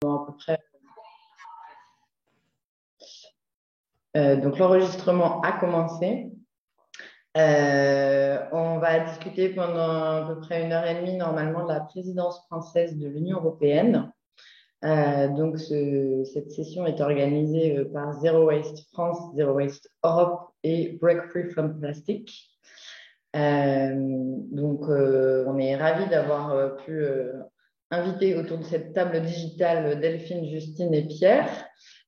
à peu près. Donc l'enregistrement a commencé. On va discuter pendant à peu près 1 heure et demie normalement de la présidence française de l'Union européenne. Donc cette session est organisée par Zero Waste France, Zero Waste Europe et Break Free from Plastic. On est ravis d'avoir pu inviter autour de cette table digitale Delphine, Justine et Pierre.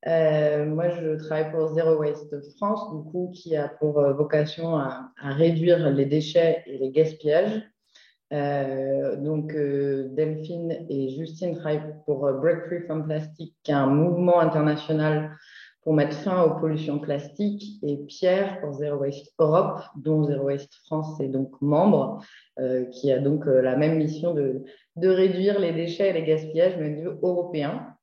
Moi, je travaille pour Zero Waste France, du coup, qui a pour vocation à réduire les déchets et les gaspillages. Delphine et Justine travaillent pour Break Free from Plastic, qui est un mouvement international pour mettre fin aux pollutions plastiques, et Pierre pour Zero Waste Europe, dont Zero Waste France est donc membre, qui a donc la même mission de réduire les déchets et les gaspillages au niveau européen.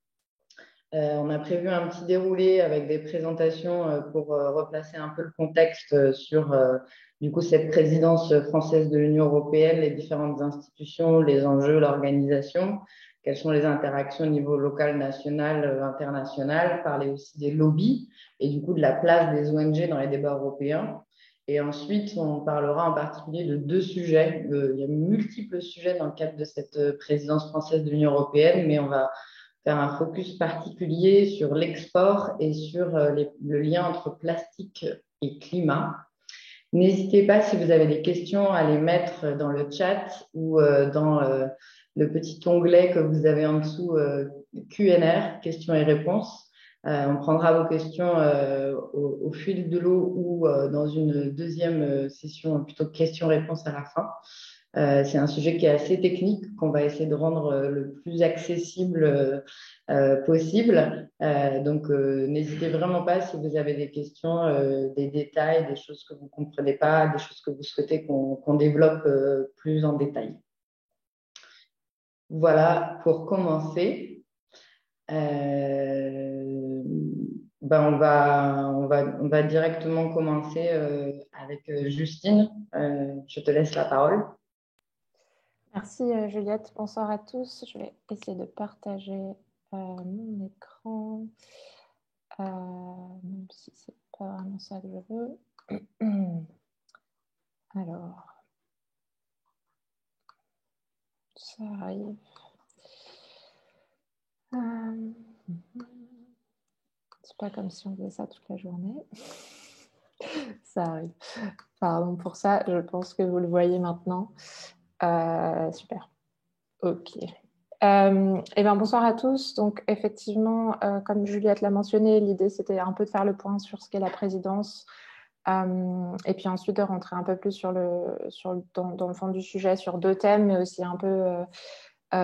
On a prévu un petit déroulé avec des présentations pour replacer un peu le contexte sur du coup cette présidence française de l'Union européenne, les différentes institutions, les enjeux, l'organisation, quelles sont les interactions au niveau local, national, international, parler aussi des lobbies et du coup de la place des ONG dans les débats européens. Et ensuite, on parlera en particulier de 2 sujets. Il y a multiples sujets dans le cadre de cette présidence française de l'Union européenne, mais on va faire un focus particulier sur l'export et sur le lien entre plastique et climat. N'hésitez pas, si vous avez des questions, à les mettre dans le chat ou dans le petit onglet que vous avez en dessous, Q&R, questions et réponses. On prendra vos questions au fil de l'eau ou dans une deuxième session, plutôt questions-réponses à la fin. C'est un sujet qui est assez technique, qu'on va essayer de rendre le plus accessible possible. N'hésitez vraiment pas si vous avez des questions, des détails, des choses que vous ne comprenez pas, des choses que vous souhaitez qu'on développe plus en détail. Voilà pour commencer. On va directement commencer avec Justine. Je te laisse la parole. Merci Juliette, bonsoir à tous. Je vais essayer de partager mon écran, même si ce n'est pas vraiment ça que je veux. Alors, ça arrive. C'est pas comme si on faisait ça toute la journée. Ça arrive. Pardon pour ça, je pense que vous le voyez maintenant. Super. Ok. Bonsoir à tous. Donc, effectivement, comme Juliette l'a mentionné, l'idée, c'était un peu de faire le point sur ce qu'est la présidence et puis ensuite de rentrer un peu plus dans le fond du sujet sur 2 thèmes, mais aussi un peu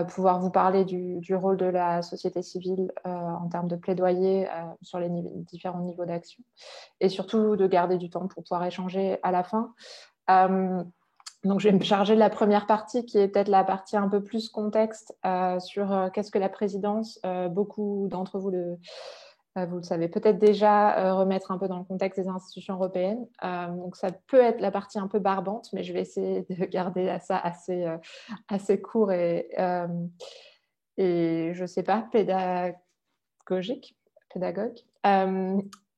pouvoir vous parler du rôle de la société civile en termes de plaidoyer sur les différents niveaux d'action et surtout de garder du temps pour pouvoir échanger à la fin. Donc, je vais me charger de la première partie qui est peut-être la partie un peu plus contexte sur qu'est-ce que la présidence. Beaucoup d'entre vous vous le savez peut-être déjà, remettre un peu dans le contexte des institutions européennes. Donc, ça peut être la partie un peu barbante, mais je vais essayer de garder ça assez court et je ne sais pas, pédagogue.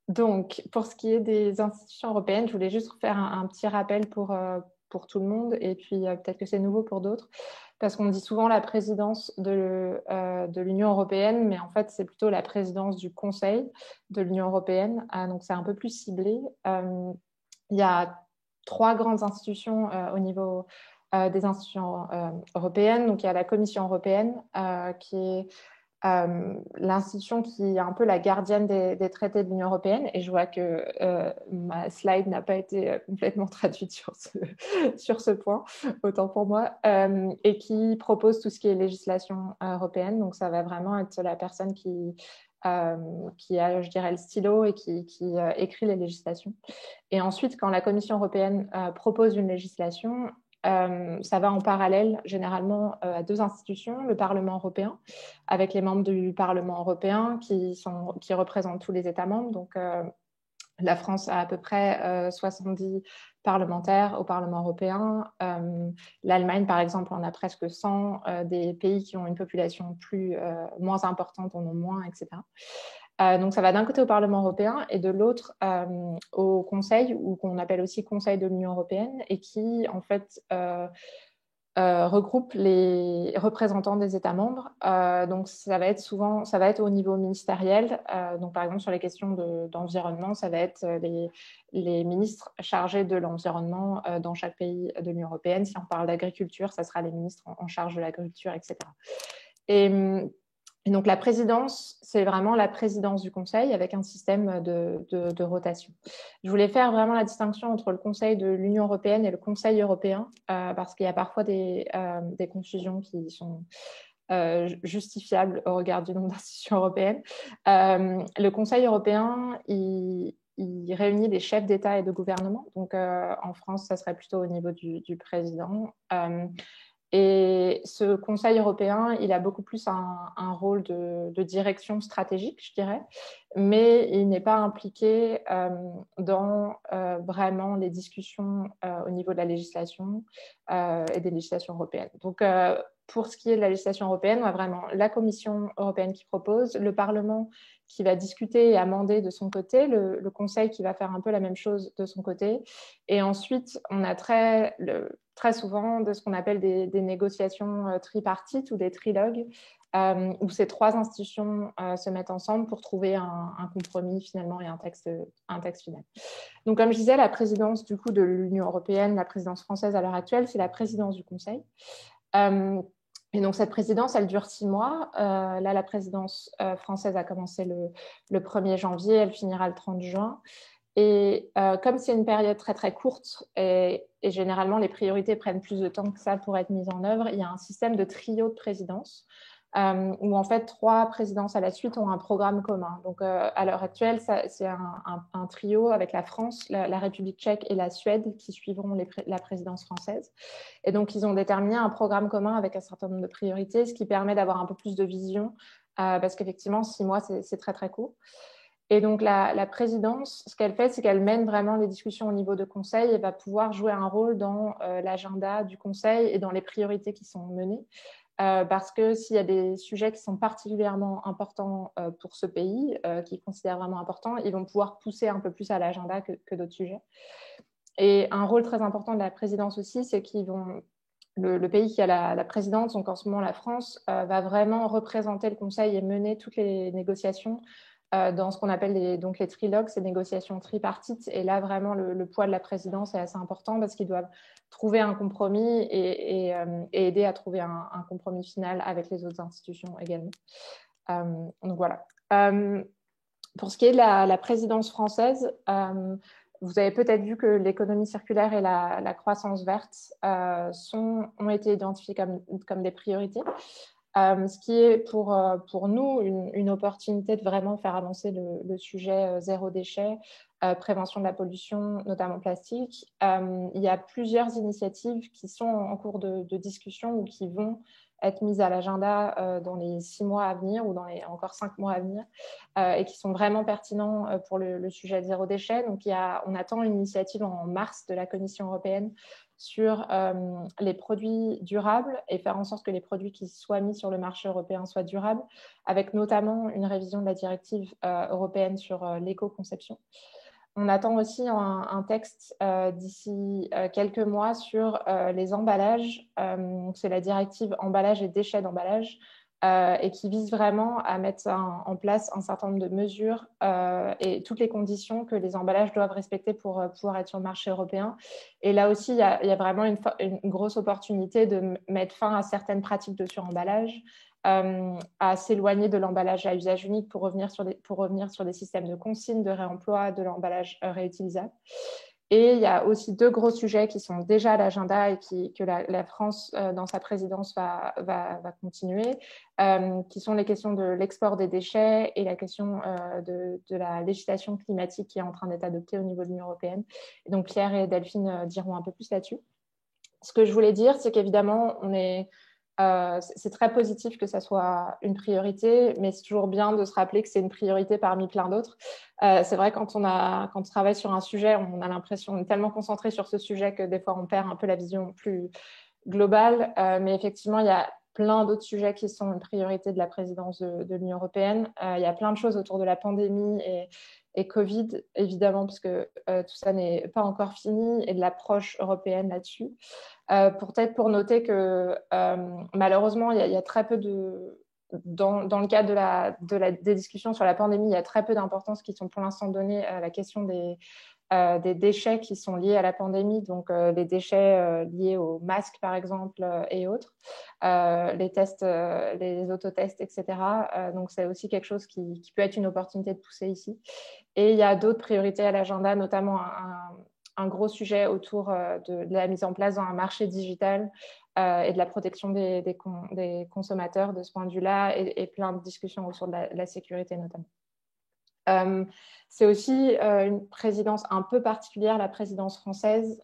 Donc, pour ce qui est des institutions européennes, je voulais juste faire un petit rappel pour tout le monde et puis peut-être que c'est nouveau pour d'autres parce qu'on dit souvent la présidence de l'Union européenne, mais en fait, c'est plutôt la présidence du Conseil de l'Union européenne. Donc, c'est un peu plus ciblé. Il y a 3 grandes institutions au niveau des institutions européennes. Donc, il y a la Commission européenne qui est l'institution qui est un peu la gardienne des traités de l'Union européenne, et je vois que ma slide n'a pas été complètement traduite sur ce point, autant pour moi, et qui propose tout ce qui est législation européenne. Donc ça va vraiment être la personne qui a, je dirais, le stylo et qui écrit les législations. Et ensuite, quand la Commission européenne propose une législation, ça va en parallèle généralement à 2 institutions, le Parlement européen, avec les membres du Parlement européen qui représentent tous les États membres, donc La France a à peu près 70 parlementaires au Parlement européen. L'Allemagne, par exemple, en a presque 100. Des pays qui ont une population moins importante en ont moins, etc. Donc, ça va d'un côté au Parlement européen et de l'autre au Conseil, ou qu'on appelle aussi Conseil de l'Union européenne, et qui, en fait, regroupe les représentants des États membres. Donc, ça va être au niveau ministériel. Donc, par exemple, sur les questions d'environnement, ça va être les ministres chargés de l'environnement dans chaque pays de l'Union européenne. Si on parle d'agriculture, ça sera les ministres en charge de l'agriculture, etc. Et donc, la présidence, c'est vraiment la présidence du Conseil avec un système de rotation. Je voulais faire vraiment la distinction entre le Conseil de l'Union européenne et le Conseil européen, parce qu'il y a parfois des confusions qui sont justifiables au regard du nombre d'institutions européennes. Le Conseil européen, il réunit les chefs d'État et de gouvernement. Donc, en France, ça serait plutôt au niveau du président. Et ce Conseil européen, il a beaucoup plus un rôle de direction stratégique, je dirais, mais il n'est pas impliqué dans vraiment les discussions au niveau de la législation et des législations européennes. Donc, pour ce qui est de la législation européenne, on a vraiment la Commission européenne qui propose, le Parlement qui va discuter et amender de son côté, le Conseil qui va faire un peu la même chose de son côté. Et ensuite, on a très souvent de ce qu'on appelle des négociations tripartites ou des trilogues, où ces trois institutions se mettent ensemble pour trouver un compromis finalement et un texte final. Donc, comme je disais, la présidence du coup de l'Union européenne, la présidence française à l'heure actuelle, c'est la présidence du Conseil. Et donc, cette présidence, elle dure 6 mois. Là, la présidence française a commencé le 1er janvier, elle finira le 30 juin. Et comme c'est une période très, très courte et généralement, les priorités prennent plus de temps que ça pour être mises en œuvre, il y a un système de trio de présidence où en fait 3 présidences à la suite ont un programme commun. Donc à l'heure actuelle, c'est un trio avec la France, la République tchèque et la Suède qui suivront la présidence française. Et donc ils ont déterminé un programme commun avec un certain nombre de priorités, ce qui permet d'avoir un peu plus de vision parce qu'effectivement 6 mois c'est très très court. Et donc la présidence, ce qu'elle fait, c'est qu'elle mène vraiment les discussions au niveau de conseil et va pouvoir jouer un rôle dans l'agenda du conseil et dans les priorités qui sont menées. Parce que s'il y a des sujets qui sont particulièrement importants pour ce pays, qu'ils considèrent vraiment importants, ils vont pouvoir pousser un peu plus à l'agenda que d'autres sujets. Et un rôle très important de la présidence aussi, c'est qu'ils vont... Le pays qui a la présidence, donc en ce moment la France, va vraiment représenter le Conseil et mener toutes les négociations dans ce qu'on appelle les trilogues, ces négociations tripartites. Et là, vraiment, le poids de la présidence est assez important parce qu'ils doivent trouver un compromis et aider à trouver un compromis final avec les autres institutions également. Donc voilà. Pour ce qui est de la présidence française, vous avez peut-être vu que l'économie circulaire et la croissance verte ont été identifiées comme des priorités. Ce qui est pour nous une opportunité de vraiment faire avancer le sujet zéro déchet, prévention de la pollution, notamment plastique. Il y a plusieurs initiatives qui sont en cours de discussion ou qui vont être mises à l'agenda dans les 6 mois à venir ou dans les encore 5 mois à venir et qui sont vraiment pertinents pour le sujet de zéro déchet. Donc, on attend une initiative en mars de la Commission européenne sur les produits durables et faire en sorte que les produits qui soient mis sur le marché européen soient durables, avec notamment une révision de la directive européenne sur l'éco-conception. On attend aussi un texte d'ici quelques mois sur les emballages. C'est la directive emballage et déchets d'emballage et qui vise vraiment à mettre en place un certain nombre de mesures et toutes les conditions que les emballages doivent respecter pour pouvoir être sur le marché européen. Et là aussi, il y a vraiment une grosse opportunité de mettre fin à certaines pratiques de suremballage, à s'éloigner de l'emballage à usage unique pour revenir sur des systèmes de consigne, de réemploi, de l'emballage réutilisable. Et il y a aussi 2 gros sujets qui sont déjà à l'agenda et que la France, dans sa présidence, va continuer, qui sont les questions de l'export des déchets et la question de la législation climatique qui est en train d'être adoptée au niveau de l'Union européenne. Et donc, Pierre et Delphine diront un peu plus là-dessus. Ce que je voulais dire, c'est qu'évidemment, on est c'est très positif que ça soit une priorité, mais c'est toujours bien de se rappeler que c'est une priorité parmi plein d'autres. C'est vrai, quand on travaille sur un sujet, on a l'impression, on est tellement concentré sur ce sujet que des fois on perd un peu la vision plus globale. Mais effectivement, il y a plein d'autres sujets qui sont une priorité de la présidence de l'Union européenne. Il y a plein de choses autour de la pandémie et Covid, évidemment, parce que tout ça n'est pas encore fini, et de l'approche européenne là-dessus. Peut-être pour noter que malheureusement, il y a très peu de... Dans le cadre des discussions sur la pandémie, il y a très peu d'importance qui sont pour l'instant données à la question des déchets qui sont liés à la pandémie, donc les déchets liés aux masques, par exemple, et autres, les tests, les autotests, etc. Donc, c'est aussi quelque chose qui peut être une opportunité de pousser ici. Et il y a d'autres priorités à l'agenda, notamment un gros sujet autour de la mise en place d'un marché digital et de la protection des consommateurs de ce point de vue-là, et plein de discussions autour de la sécurité notamment. C'est aussi une présidence un peu particulière, la présidence française,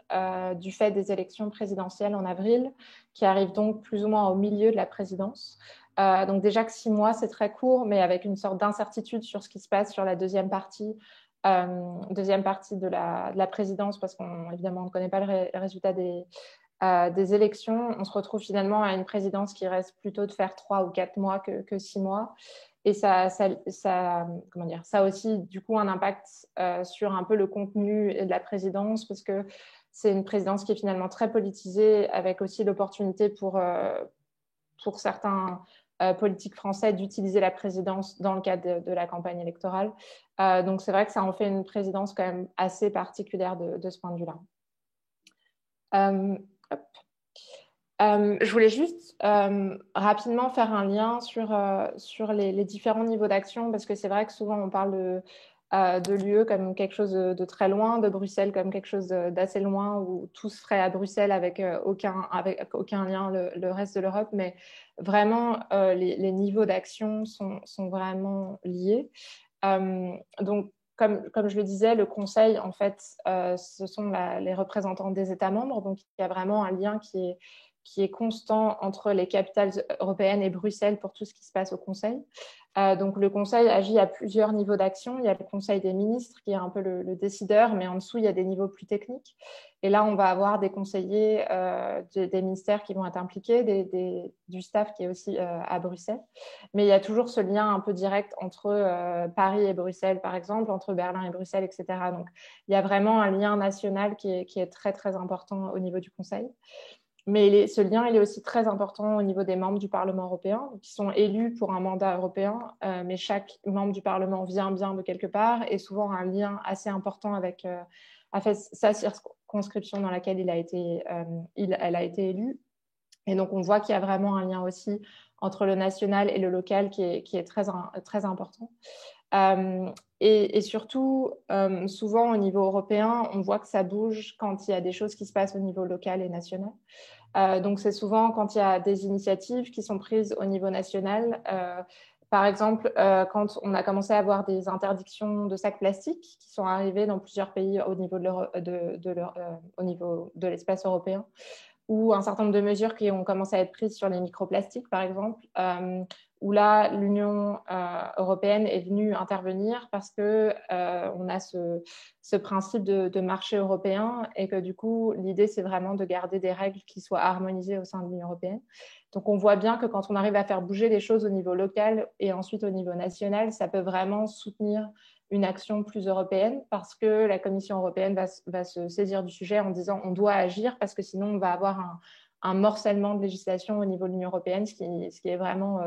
du fait des élections présidentielles en avril, qui arrivent donc plus ou moins au milieu de la présidence. Donc déjà que 6 mois, c'est très court, mais avec une sorte d'incertitude sur ce qui se passe sur la deuxième partie de la présidence, parce qu'évidemment, on ne connaît pas le résultat des élections. On se retrouve finalement à une présidence qui reste plutôt de faire 3 ou 4 mois que 6 mois. Et comment dire, ça a aussi, du coup, un impact sur un peu le contenu de la présidence, parce que c'est une présidence qui est finalement très politisée, avec aussi l'opportunité pour certains politiques français d'utiliser la présidence dans le cadre de la campagne électorale. Donc, c'est vrai que ça en fait une présidence quand même assez particulière de ce point de vue-là. Je voulais juste rapidement faire un lien sur les différents niveaux d'action, parce que c'est vrai que souvent on parle de l'UE comme quelque chose de très loin, de Bruxelles comme quelque chose d'assez loin, où tout se ferait à Bruxelles avec aucun lien le reste de l'Europe, mais vraiment les niveaux d'action sont vraiment liés. Donc, comme je le disais, le Conseil, en fait, ce sont les représentants des États membres, donc il y a vraiment un lien qui est constant entre les capitales européennes et Bruxelles pour tout ce qui se passe au Conseil. Donc, le Conseil agit à plusieurs niveaux d'action. Il y a le Conseil des ministres qui est un peu le décideur, mais en dessous, il y a des niveaux plus techniques. Et là, on va avoir des conseillers des ministères qui vont être impliqués, du staff qui est aussi à Bruxelles. Mais il y a toujours ce lien un peu direct entre Paris et Bruxelles, par exemple, entre Berlin et Bruxelles, etc. Donc, il y a vraiment un lien national qui est très, très important au niveau du Conseil. Mais ce lien, il est aussi très important au niveau des membres du Parlement européen, qui sont élus pour un mandat européen, mais chaque membre du Parlement vient bien de quelque part, et souvent un lien assez important avec sa circonscription dans laquelle elle a été élue. Et donc, on voit qu'il y a vraiment un lien aussi entre le national et le local qui est très, très important. Et surtout, souvent au niveau européen, on voit que ça bouge quand il y a des choses qui se passent au niveau local et national. Donc, c'est souvent quand il y a des initiatives qui sont prises au niveau national. Par exemple, quand on a commencé à avoir des interdictions de sacs plastiques qui sont arrivées dans plusieurs pays au niveau au niveau de l'espace européen, ou un certain nombre de mesures qui ont commencé à être prises sur les microplastiques, par exemple, où là, l'Union européenne est venue intervenir parce que on a ce principe de marché européen, et que du coup, l'idée, c'est vraiment de garder des règles qui soient harmonisées au sein de l'Union européenne. Donc, on voit bien que quand on arrive à faire bouger les choses au niveau local et ensuite au niveau national, ça peut vraiment soutenir une action plus européenne, parce que la Commission européenne va se saisir du sujet en disant on doit agir, parce que sinon on va avoir un morcellement de législation au niveau de l'Union européenne, ce qui est vraiment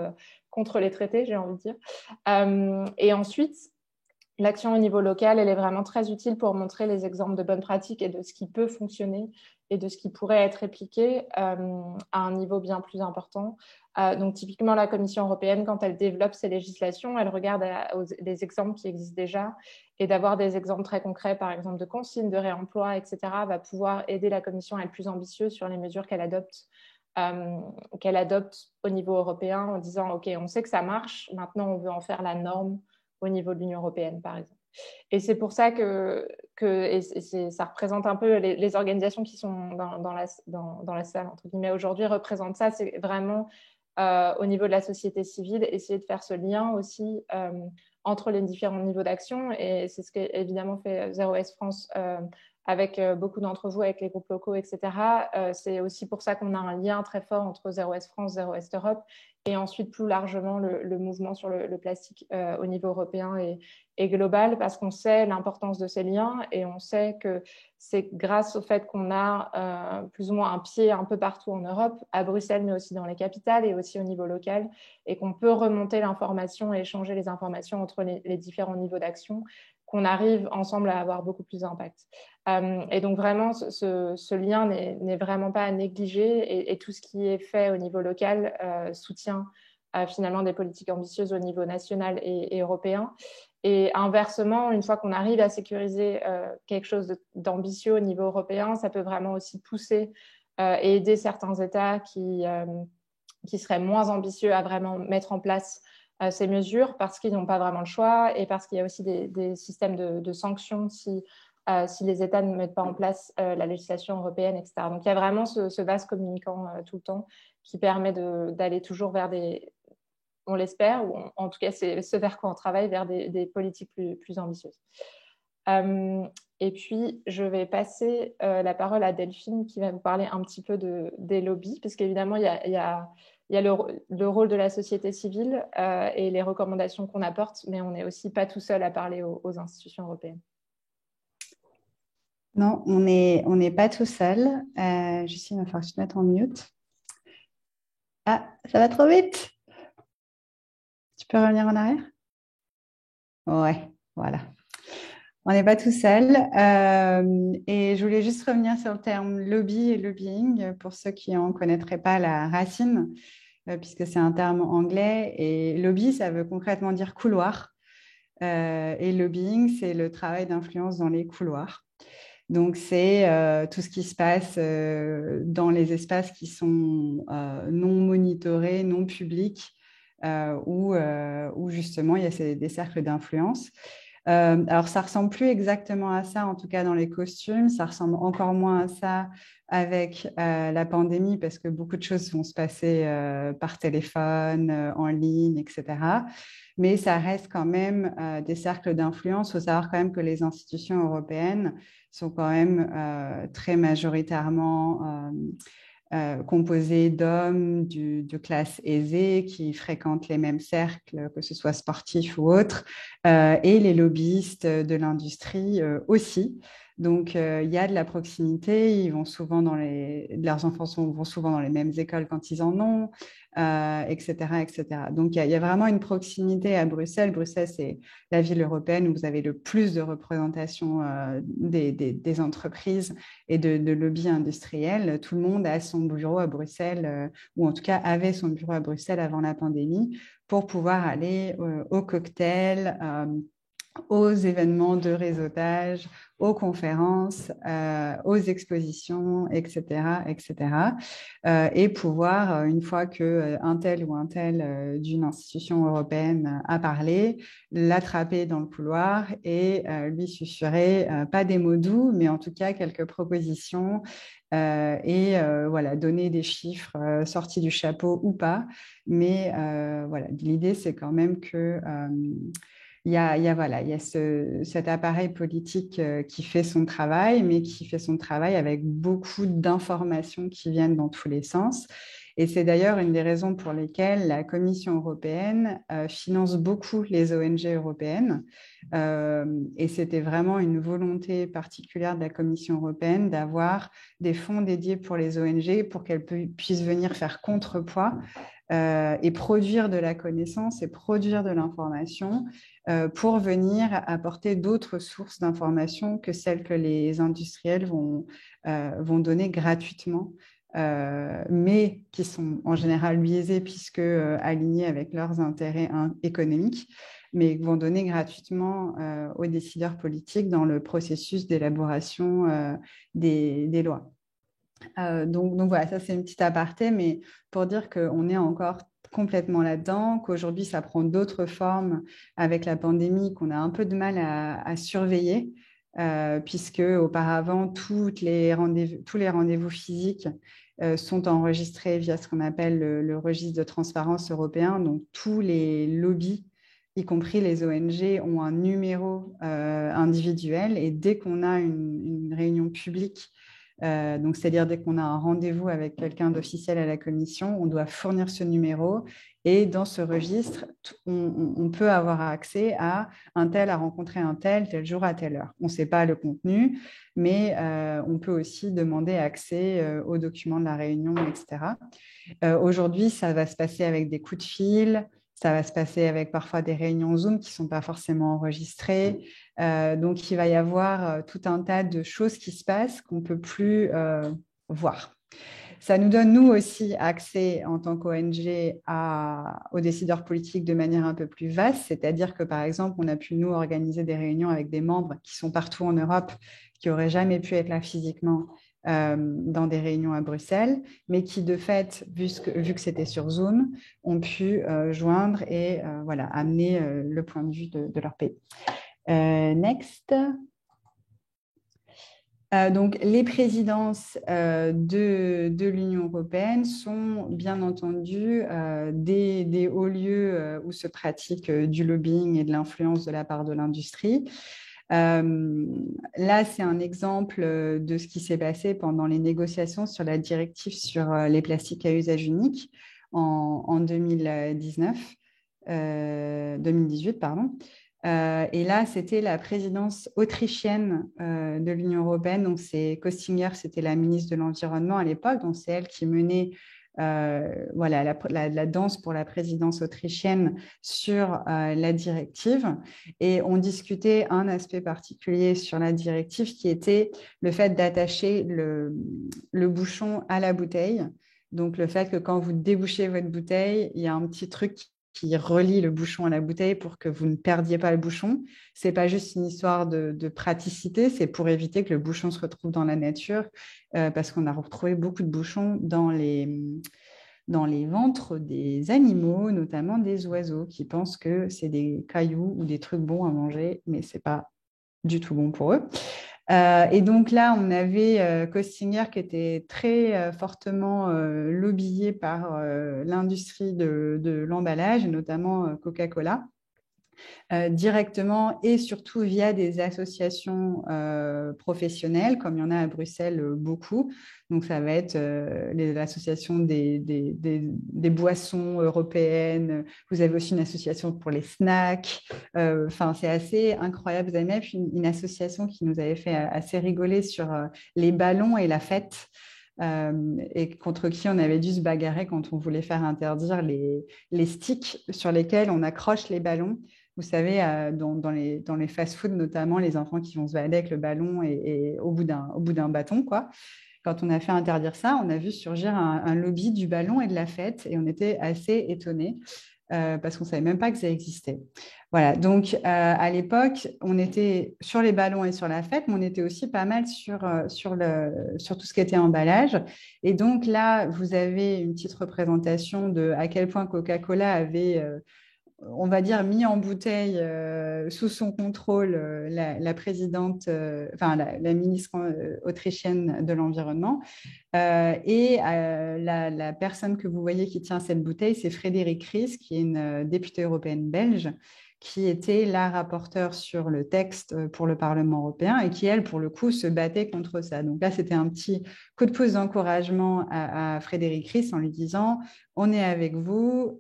contre les traités, j'ai envie de dire. Et ensuite, l'action au niveau local, elle est vraiment très utile pour montrer les exemples de bonnes pratiques et de ce qui peut fonctionner et de ce qui pourrait être répliqué à un niveau bien plus important. Donc, typiquement, la Commission européenne, quand elle développe ses législations, elle regarde les exemples qui existent déjà, et d'avoir des exemples très concrets, par exemple de consignes, de réemploi, etc., va pouvoir aider la Commission à être plus ambitieuse sur les mesures qu'elle adopte au niveau européen, en disant « Ok, on sait que ça marche, maintenant on veut en faire la norme au niveau de l'Union européenne, par exemple. » Et c'est pour ça ça représente un peu les organisations qui sont dans la salle, entre guillemets, aujourd'hui, représentent ça. C'est vraiment au niveau de la société civile, essayer de faire ce lien aussi entre les différents niveaux d'action. Et c'est ce qu'évidemment fait Zero Waste France avec beaucoup d'entre vous, avec les groupes locaux, etc. C'est aussi pour ça qu'on a un lien très fort entre Zero Waste France, Zero Waste Europe, et ensuite plus largement le mouvement sur le plastique au niveau européen et global, parce qu'on sait l'importance de ces liens et on sait que c'est grâce au fait qu'on a plus ou moins un pied un peu partout en Europe, à Bruxelles, mais aussi dans les capitales et aussi au niveau local, et qu'on peut remonter l'information et échanger les informations entre les différents niveaux d'action, qu'on arrive ensemble à avoir beaucoup plus d'impact. Et donc vraiment, ce lien n'est vraiment pas à négliger, et tout ce qui est fait au niveau local soutient finalement des politiques ambitieuses au niveau national et européen. Et inversement, une fois qu'on arrive à sécuriser quelque chose d'ambitieux au niveau européen, ça peut vraiment aussi pousser et aider certains États qui seraient moins ambitieux à vraiment mettre en place ces mesures, parce qu'ils n'ont pas vraiment le choix, et parce qu'il y a aussi des systèmes de sanctions si les États ne mettent pas en place la législation européenne, etc. Donc il y a vraiment ce vase communicant tout le temps qui permet d'aller toujours vers on l'espère, ou en tout cas c'est ce vers quoi on travaille, vers des politiques plus ambitieuses. Et puis, je vais passer la parole à Delphine qui va vous parler un petit peu des lobbies, parce qu'évidemment, il y a le rôle de la société civile et les recommandations qu'on apporte, mais on n'est aussi pas tout seul à parler aux institutions européennes. Non, on n'est pas tout seul. Justine, il va falloir que je te mette en mute. Ah, ça va trop vite. Tu peux revenir en arrière? Ouais, voilà. On n'est pas tout seul. Et je voulais juste revenir sur le terme lobby et lobbying pour ceux qui n'en connaîtraient pas la racine, puisque c'est un terme anglais. Et lobby, ça veut concrètement dire couloir. Et lobbying, c'est le travail d'influence dans les couloirs. Donc, c'est tout ce qui se passe dans les espaces qui sont non monitorés, non publics, où justement, il y a des cercles d'influence. Alors, ça ne ressemble plus exactement à ça, en tout cas dans les costumes. Ça ressemble encore moins à ça avec la pandémie, parce que beaucoup de choses vont se passer par téléphone, en ligne, etc. Mais ça reste quand même des cercles d'influence. Il faut savoir quand même que les institutions européennes sont quand même très majoritairement composées d'hommes de classe aisée qui fréquentent les mêmes cercles, que ce soit sportifs ou autres, et les lobbyistes de l'industrie aussi. Donc, il y a de la proximité. Ils vont souvent leurs enfants vont souvent dans les mêmes écoles quand ils en ont, etc., etc. Donc, il y a vraiment une proximité à Bruxelles. Bruxelles, c'est la ville européenne où vous avez le plus de représentation des entreprises et de lobby industriel. Tout le monde a son bureau à Bruxelles, ou en tout cas avait son bureau à Bruxelles avant la pandémie, pour pouvoir aller au cocktail, aux événements de réseautage, aux conférences, aux expositions, etc., etc. Et pouvoir, une fois qu'un tel ou un tel d'une institution européenne a parlé, l'attraper dans le couloir et lui susurrer, pas des mots doux, mais en tout cas quelques propositions, et voilà, donner des chiffres sortis du chapeau ou pas. Mais voilà, l'idée, c'est quand même que il y a cet appareil politique qui fait son travail, mais qui fait son travail avec beaucoup d'informations qui viennent dans tous les sens. Et c'est d'ailleurs une des raisons pour lesquelles la Commission européenne finance beaucoup les ONG européennes. Et c'était vraiment une volonté particulière de la Commission européenne d'avoir des fonds dédiés pour les ONG pour qu'elles puissent venir faire contrepoids et produire de la connaissance et produire de l'information pour venir apporter d'autres sources d'informations que celles que les industriels vont donner gratuitement, mais qui sont en général biaisées puisque alignées avec leurs intérêts économiques, mais vont donner gratuitement aux décideurs politiques dans le processus d'élaboration des lois. Donc voilà, ça c'est une petite aparté, mais pour dire qu'on est encore complètement là-dedans, qu'aujourd'hui ça prend d'autres formes avec la pandémie, qu'on a un peu de mal à surveiller, puisque auparavant tous les rendez-vous physiques sont enregistrés via ce qu'on appelle le registre de transparence européen. Donc tous les lobbies, y compris les ONG, ont un numéro individuel, et dès qu'on a une réunion publique, donc c'est-à-dire dès qu'on a un rendez-vous avec quelqu'un d'officiel à la commission, on doit fournir ce numéro, et dans ce registre, on peut avoir accès à un tel a rencontré un tel jour à telle heure. On ne sait pas le contenu, mais on peut aussi demander accès aux documents de la réunion, etc. Aujourd'hui, ça va se passer avec des coups de fil, ça va se passer avec parfois des réunions Zoom qui ne sont pas forcément enregistrées. Donc, il va y avoir tout un tas de choses qui se passent qu'on ne peut plus voir. Ça nous donne, nous aussi, accès en tant qu'ONG aux décideurs politiques de manière un peu plus vaste, c'est-à-dire que, par exemple, on a pu, nous, organiser des réunions avec des membres qui sont partout en Europe, qui n'auraient jamais pu être là physiquement dans des réunions à Bruxelles, mais qui, de fait, vu que c'était sur Zoom, ont pu joindre et voilà, amener le point de vue de leur pays. Next. Donc, les présidences de l'Union européenne sont bien entendu des hauts lieux où se pratique du lobbying et de l'influence de la part de l'industrie. Là, c'est un exemple de ce qui s'est passé pendant les négociations sur la directive sur les plastiques à usage unique en 2018, pardon. Et là, c'était la présidence autrichienne de l'Union européenne. Donc, c'est Köstinger, c'était la ministre de l'Environnement à l'époque. Donc, c'est elle qui menait voilà, la danse pour la présidence autrichienne sur la directive. Et on discutait un aspect particulier sur la directive qui était le fait d'attacher le bouchon à la bouteille. Donc, le fait que quand vous débouchez votre bouteille, il y a un petit truc qui relie le bouchon à la bouteille pour que vous ne perdiez pas le bouchon. Ce n'est pas juste une histoire de praticité, c'est pour éviter que le bouchon se retrouve dans la nature, parce qu'on a retrouvé beaucoup de bouchons dans les ventres des animaux, notamment des oiseaux, qui pensent que c'est des cailloux ou des trucs bons à manger, mais ce n'est pas du tout bon pour eux. Et donc là, on avait Köstinger qui était très fortement lobbyé par l'industrie de l'emballage, et notamment Coca-Cola, directement et surtout via des associations professionnelles, comme il y en a à Bruxelles beaucoup. Donc, ça va être l'association des boissons européennes. Vous avez aussi une association pour les snacks. Enfin, c'est assez incroyable. Vous avez même une association qui nous avait fait assez rigoler sur les ballons et la fête. Et contre qui on avait dû se bagarrer quand on voulait faire interdire les sticks sur lesquels on accroche les ballons. Vous savez, dans les fast-foods, notamment, les enfants qui vont se balader avec le ballon et au bout d'un bâton, quoi. Quand on a fait interdire ça, on a vu surgir un lobby du ballon et de la fête, et on était assez étonnés parce qu'on ne savait même pas que ça existait. Voilà, donc à l'époque, on était sur les ballons et sur la fête, mais on était aussi pas mal sur tout ce qui était emballage. Et donc là, vous avez une petite représentation de à quel point Coca-Cola avait... on va dire, mis en bouteille sous son contrôle la présidente, la ministre autrichienne de l'Environnement. Et la personne que vous voyez qui tient cette bouteille, c'est Frédérique Ries, qui est une députée européenne belge, qui était la rapporteure sur le texte pour le Parlement européen et qui, elle, pour le coup, se battait contre ça. Donc là, c'était un petit coup de pouce d'encouragement à Frédérique Ries en lui disant « On est avec vous ».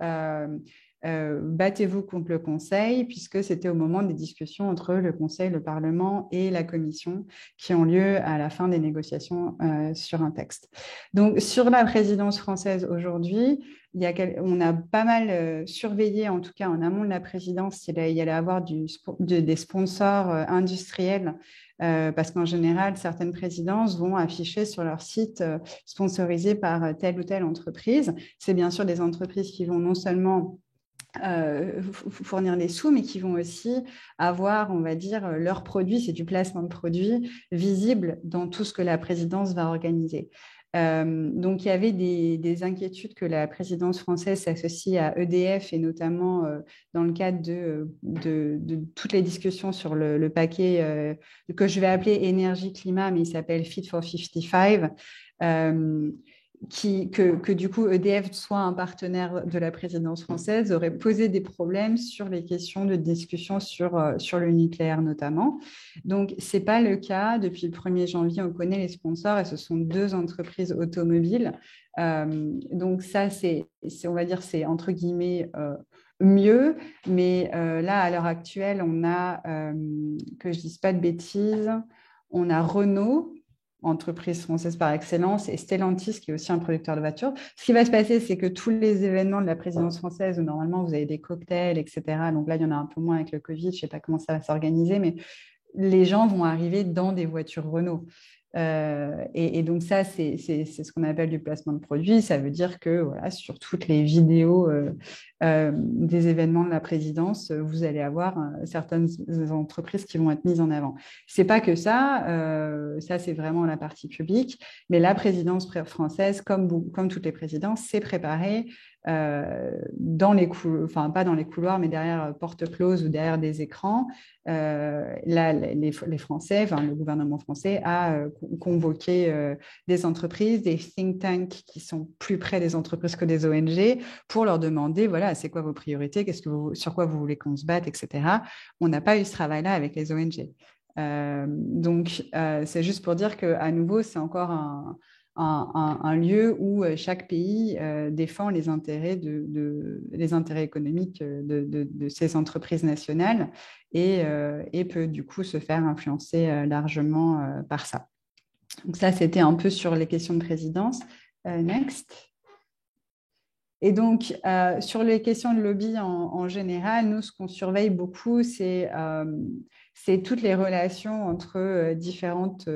Battez-vous contre le Conseil, puisque c'était au moment des discussions entre le Conseil, le Parlement et la Commission qui ont lieu à la fin des négociations sur un texte. Donc, sur la présidence française aujourd'hui, on a pas mal surveillé, en tout cas en amont de la présidence, il y allait avoir des sponsors industriels, parce qu'en général, certaines présidences vont afficher sur leur site sponsorisé par telle ou telle entreprise. C'est bien sûr des entreprises qui vont non seulement fournir les sous, mais qui vont aussi avoir, on va dire, leurs produits, c'est du placement de produits visible dans tout ce que la présidence va organiser. Donc, il y avait des inquiétudes que la présidence française s'associe à EDF et notamment dans le cadre de toutes les discussions sur le paquet que je vais appeler énergie-climat, mais il s'appelle Fit for 55. Que du coup EDF soit un partenaire de la présidence française aurait posé des problèmes sur les questions de discussion sur le nucléaire notamment. Donc, ce n'est pas le cas. Depuis le 1er janvier, on connaît les sponsors et ce sont 2 entreprises automobiles. Donc, ça, on va dire, c'est entre guillemets mieux. Mais là, à l'heure actuelle, on a, que je ne dise pas de bêtises, on a Renault, entreprise française par excellence, et Stellantis, qui est aussi un producteur de voitures. Ce qui va se passer, c'est que tous les événements de la présidence française, où normalement vous avez des cocktails, etc., donc là, il y en a un peu moins avec le Covid, je ne sais pas comment ça va s'organiser, mais les gens vont arriver dans des voitures Renault. Et donc ça, c'est ce qu'on appelle du placement de produits. Ça veut dire que voilà, sur toutes les vidéos des événements de la présidence, vous allez avoir certaines entreprises qui vont être mises en avant. C'est pas que ça, ça c'est vraiment la partie publique, mais la présidence française, comme toutes les présidences, s'est préparée dans les enfin pas dans les couloirs, mais derrière porte close ou derrière des écrans. Là, les Français, enfin le gouvernement français a convoqué des entreprises, des think tanks qui sont plus près des entreprises que des ONG pour leur demander, voilà, c'est quoi vos priorités, sur quoi vous voulez qu'on se batte, etc. On n'a pas eu ce travail-là avec les ONG. Donc, c'est juste pour dire qu'à nouveau, c'est encore un lieu où chaque pays défend les intérêts, les intérêts économiques de ces entreprises nationales et peut du coup se faire influencer largement par ça. Donc ça, c'était un peu sur les questions de présidence. Next. Et donc, sur les questions de lobby en général, nous, ce qu'on surveille beaucoup, c'est toutes les relations entre différentes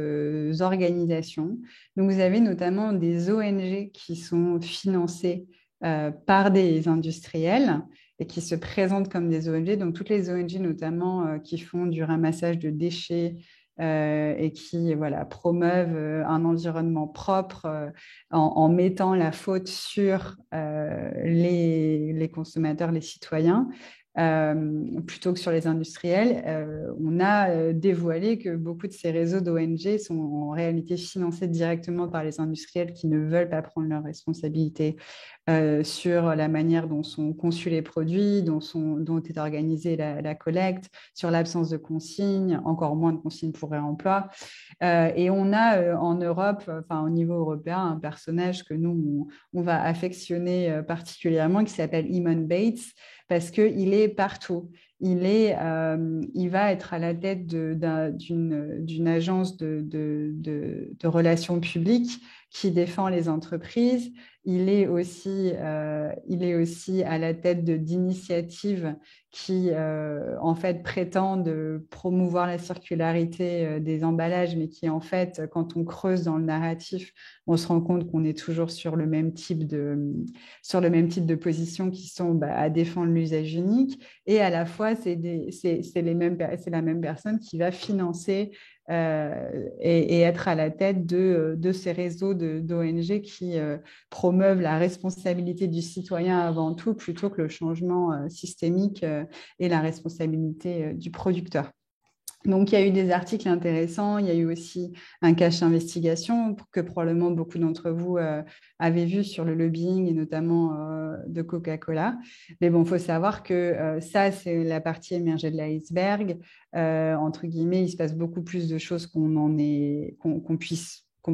organisations. Donc, vous avez notamment des ONG qui sont financées par des industriels et qui se présentent comme des ONG. Donc, toutes les ONG, notamment, qui font du ramassage de déchets, et qui voilà, promeuvent un environnement propre en mettant la faute sur les consommateurs, les citoyens, plutôt que sur les industriels. On a dévoilé que beaucoup de ces réseaux d'ONG sont en réalité financés directement par les industriels qui ne veulent pas prendre leurs responsabilités sur la manière dont sont conçus les produits, dont est organisée la collecte, sur l'absence de consignes, encore moins de consignes pour réemploi. Et on a en Europe, enfin au niveau européen, un personnage que nous, on va affectionner particulièrement, qui s'appelle Eamon Bates, parce qu'il est partout. Il va être à la tête d'une agence de relations publiques qui défend les entreprises. Il est aussi à la tête d'initiatives qui, en fait, prétendent promouvoir la circularité des emballages, mais qui, en fait, quand on creuse dans le narratif, on se rend compte qu'on est toujours sur le même type de positions qui sont à défendre l'usage unique. Et à la fois, c'est la même personne qui va financer et être à la tête de ces réseaux d'ONG qui promeuvent la responsabilité du citoyen avant tout, plutôt que le changement systémique et la responsabilité du producteur. Donc, il y a eu des articles intéressants. Il y a eu aussi un cache investigation que probablement beaucoup d'entre vous avaient vu sur le lobbying et notamment de Coca-Cola. Mais bon, il faut savoir que ça, c'est la partie émergée de l'iceberg. Entre guillemets, il se passe beaucoup plus de choses qu'on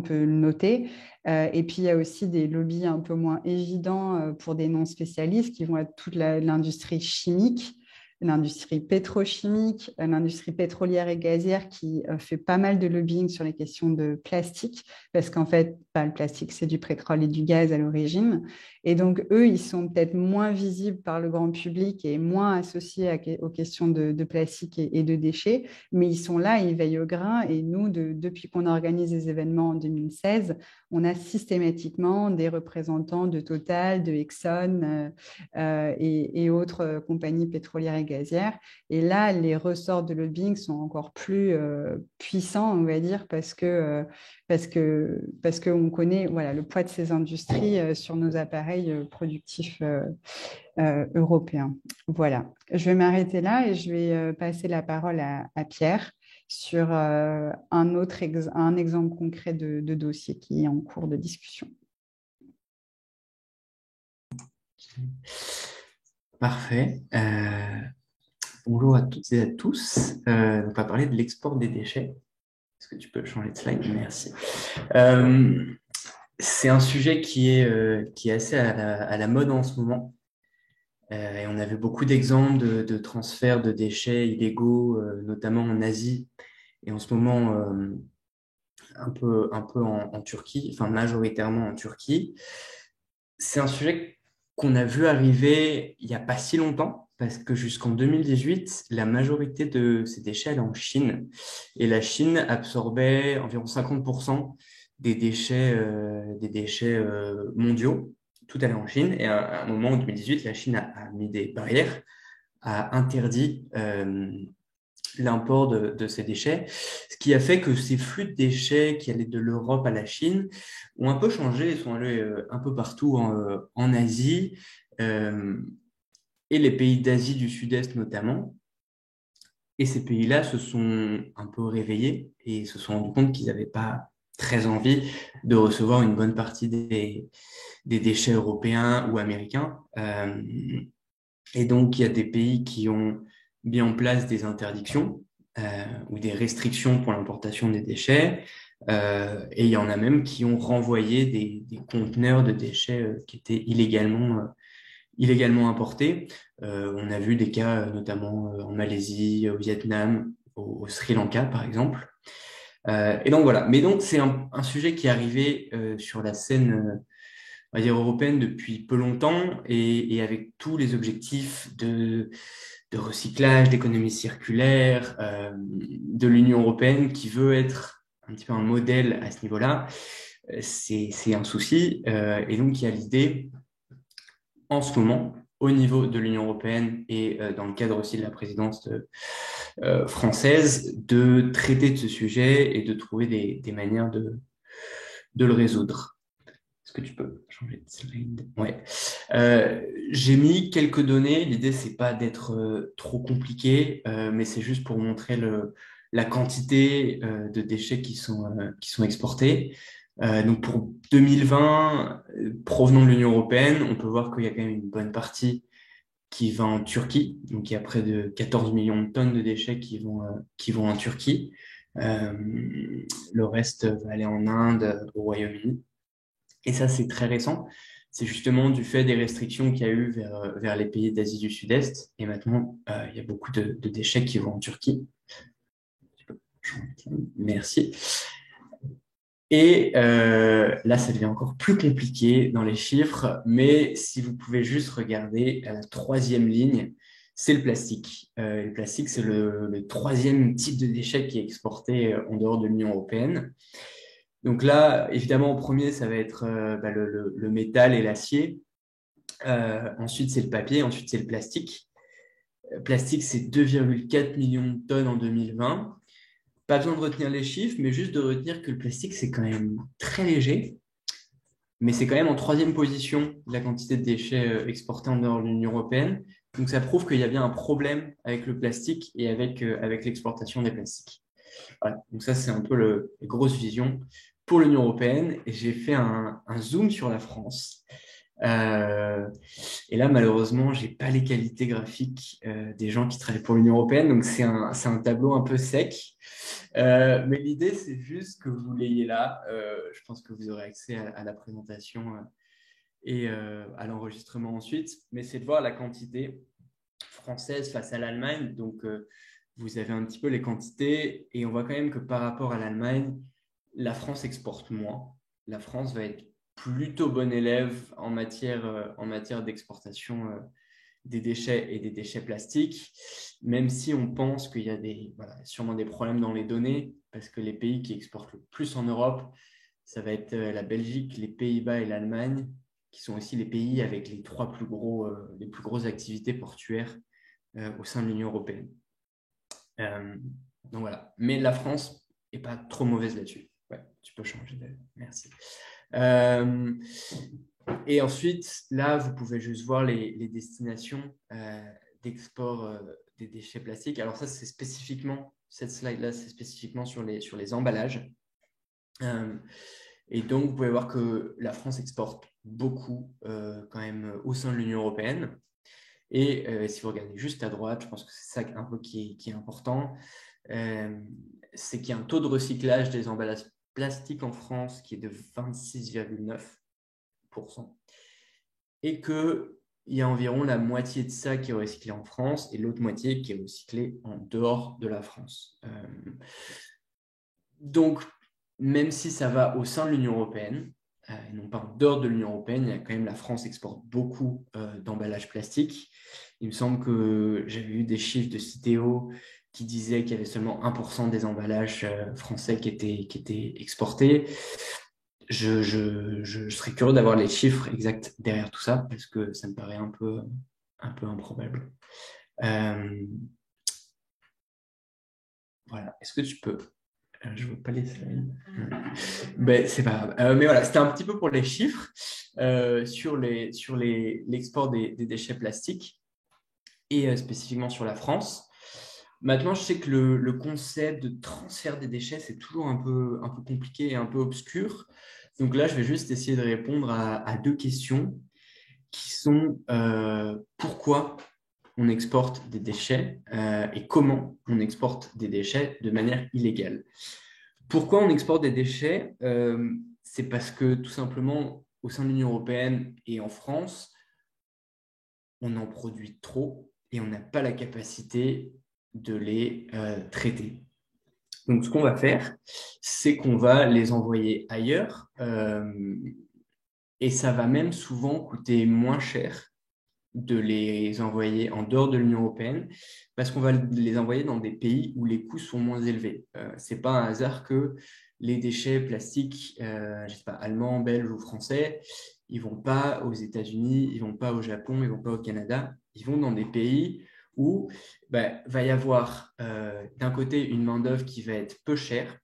peut le noter. Et puis, il y a aussi des lobbies un peu moins évidents pour des non-spécialistes qui vont être toute l'industrie chimique, l'industrie pétrochimique, l'industrie pétrolière et gazière qui fait pas mal de lobbying sur les questions de plastique, parce qu'en fait, le plastique, c'est du pétrole et du gaz à l'origine. Et donc, eux, ils sont peut-être moins visibles par le grand public et moins associés aux questions de plastique et de déchets, mais ils sont là, ils veillent au grain. Et nous, depuis qu'on organise des événements en 2016, on a systématiquement des représentants de Total, de Exxon et autres compagnies pétrolières et gazières. Et là, les ressorts de lobbying sont encore plus puissants, on va dire, parce qu'on on connaît le poids de ces industries sur nos appareils productifs européens. Voilà, je vais m'arrêter là et je vais passer la parole à Pierre sur un exemple concret de dossier qui est en cours de discussion. Parfait. Bonjour à toutes et à tous. On va parler de l'export des déchets. Est-ce que tu peux changer de slide? Merci. C'est un sujet qui est assez à la mode en ce moment. Et on avait beaucoup d'exemples de transferts de déchets illégaux, notamment en Asie et en ce moment un peu en Turquie, enfin majoritairement en Turquie. C'est un sujet qu'on a vu arriver il n'y a pas si longtemps, parce que jusqu'en 2018, la majorité de ces déchets allaient en Chine. Et la Chine absorbait environ 50% des déchets mondiaux. Tout allait en Chine. Et à un moment, en 2018, la Chine a mis des barrières, a interdit l'import de ces déchets, ce qui a fait que ces flux de déchets qui allaient de l'Europe à la Chine ont un peu changé, ils sont allés un peu partout en Asie, et les pays d'Asie du Sud-Est notamment. Et ces pays-là se sont un peu réveillés et se sont rendus compte qu'ils n'avaient pas très envie de recevoir une bonne partie des déchets européens ou américains. Et donc, il y a des pays qui ont mis en place des interdictions ou des restrictions pour l'importation des déchets. Et il y en a même qui ont renvoyé des conteneurs de déchets qui étaient illégalement importés. On a vu des cas notamment en Malaisie, au Vietnam, au Sri Lanka, par exemple. Et donc, voilà. Mais donc, c'est un sujet qui est arrivé sur la scène on va dire européenne depuis peu longtemps et avec tous les objectifs de recyclage, d'économie circulaire, de l'Union européenne qui veut être un petit peu un modèle à ce niveau-là, c'est un souci. Et donc, il y a l'idée en ce moment, au niveau de l'Union européenne et dans le cadre aussi de la présidence française, de traiter de ce sujet et de trouver des manières de le résoudre. Est-ce que tu peux changer de slide? Ouais. J'ai mis quelques données. L'idée, c'est pas d'être trop compliqué, mais c'est juste pour montrer la quantité de déchets qui sont exportés. Donc pour 2020, provenant de l'Union européenne, on peut voir qu'il y a quand même une bonne partie qui va en Turquie. Donc il y a près de 14 millions de tonnes de déchets qui vont en Turquie. Le reste va aller en Inde, au Royaume-Uni. Et ça, c'est très récent. C'est justement du fait des restrictions qu'il y a eu vers les pays d'Asie du Sud-Est. Et maintenant, il y a beaucoup de déchets qui vont en Turquie. Merci. Et là, ça devient encore plus compliqué dans les chiffres. Mais si vous pouvez juste regarder à la troisième ligne, c'est le plastique. Le plastique, c'est le troisième type de déchet qui est exporté en dehors de l'Union européenne. Donc là, évidemment, en premier, ça va être le métal et l'acier. Ensuite, c'est le papier. Ensuite, c'est le plastique. Plastique, c'est 2,4 millions de tonnes en 2020. Pas besoin de retenir les chiffres, mais juste de retenir que le plastique, c'est quand même très léger. Mais c'est quand même en troisième position de la quantité de déchets exportés en dehors de l'Union européenne. Donc, ça prouve qu'il y a bien un problème avec le plastique et avec l'exportation des plastiques. Voilà. Donc ça, c'est un peu les grosses visions pour l'Union européenne. Et j'ai fait un zoom sur la France. Et là, malheureusement, j'ai pas les qualités graphiques des gens qui travaillent pour l'Union européenne. Donc, c'est un tableau un peu sec. Mais l'idée, c'est juste que vous l'ayez là. Je pense que vous aurez accès à la présentation et à l'enregistrement ensuite. Mais c'est de voir la quantité française face à l'Allemagne. Donc, vous avez un petit peu les quantités et on voit quand même que par rapport à l'Allemagne, la France exporte moins. La France va être plutôt bon élève en matière d'exportation des déchets et des déchets plastiques, même si on pense qu'il y a sûrement des problèmes dans les données, parce que les pays qui exportent le plus en Europe, ça va être la Belgique, les Pays-Bas et l'Allemagne, qui sont aussi les pays avec les plus grosses activités portuaires au sein de l'Union européenne. Donc voilà. Mais la France n'est pas trop mauvaise là-dessus. Ouais, tu peux changer de... Merci. Et ensuite, là, vous pouvez juste voir les destinations d'export des déchets plastiques. Alors ça, c'est spécifiquement, cette slide-là, c'est spécifiquement sur les emballages. Et donc, vous pouvez voir que la France exporte beaucoup quand même au sein de l'Union européenne. Et si vous regardez juste à droite, je pense que c'est ça un peu qui est important, c'est qu'il y a un taux de recyclage des emballages plastiques en France qui est de 26,9%. Et qu'il y a environ la moitié de ça qui est recyclé en France et l'autre moitié qui est recyclé en dehors de la France. Donc, même si ça va au sein de l'Union européenne, et non pas en dehors de l'Union européenne, il y a quand même la France exporte beaucoup d'emballages plastiques. Il me semble que j'avais eu des chiffres de Citeo qui disaient qu'il y avait seulement 1% des emballages français qui étaient exportés. Je serais curieux d'avoir les chiffres exacts derrière tout ça parce que ça me paraît un peu improbable. Voilà. Est-ce que tu peux... Je ne veux pas les slides. Ben, c'est pas grave. Mais voilà, c'était un petit peu pour les chiffres sur l'export des déchets plastiques et spécifiquement sur la France. Maintenant, je sais que le concept de transfert des déchets, c'est toujours un peu compliqué et un peu obscur. Donc là, je vais juste essayer de répondre à deux questions qui sont pourquoi on exporte des déchets et comment on exporte des déchets de manière illégale. Pourquoi on exporte des déchets c'est parce que tout simplement, au sein de l'Union européenne et en France, on en produit trop et on n'a pas la capacité de les traiter. Donc, ce qu'on va faire, c'est qu'on va les envoyer ailleurs et ça va même souvent coûter moins cher de les envoyer en dehors de l'Union européenne parce qu'on va les envoyer dans des pays où les coûts sont moins élevés. Ce n'est pas un hasard que les déchets plastiques, je sais pas, allemands, belges ou français, ils ne vont pas aux États-Unis, ils ne vont pas au Japon, ils ne vont pas au Canada, ils vont dans des pays où va y avoir d'un côté une main-d'œuvre qui va être peu chère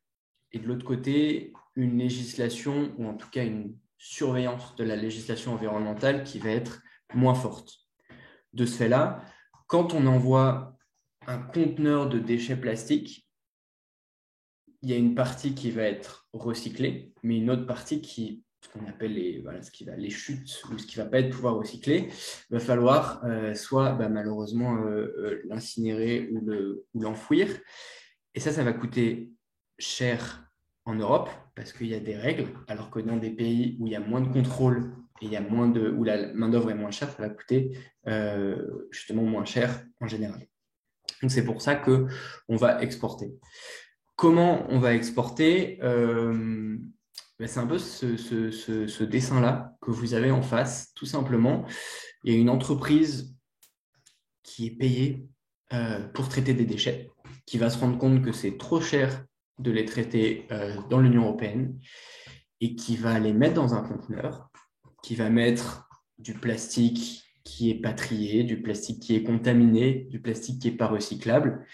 et de l'autre côté une législation ou en tout cas une surveillance de la législation environnementale qui va être moins forte. De ce fait-là, quand on envoie un conteneur de déchets plastiques, il y a une partie qui va être recyclée, mais une autre partie qui, ce qu'on appelle les chutes ou ce qui ne va pas être pouvoir recycler, il va falloir soit malheureusement l'incinérer ou l'enfouir. Et ça va coûter cher en Europe parce qu'il y a des règles, alors que dans des pays où il y a moins de contrôle et il y a où la main-d'œuvre est moins chère, ça va coûter justement moins cher en général. Donc, c'est pour ça qu'on va exporter. Comment on va exporter c'est un peu ce dessin-là que vous avez en face, tout simplement. Il y a une entreprise qui est payée pour traiter des déchets, qui va se rendre compte que c'est trop cher de les traiter dans l'Union européenne et qui va les mettre dans un conteneur, qui va mettre du plastique qui est pas trié, du plastique qui est contaminé, du plastique qui n'est pas recyclable.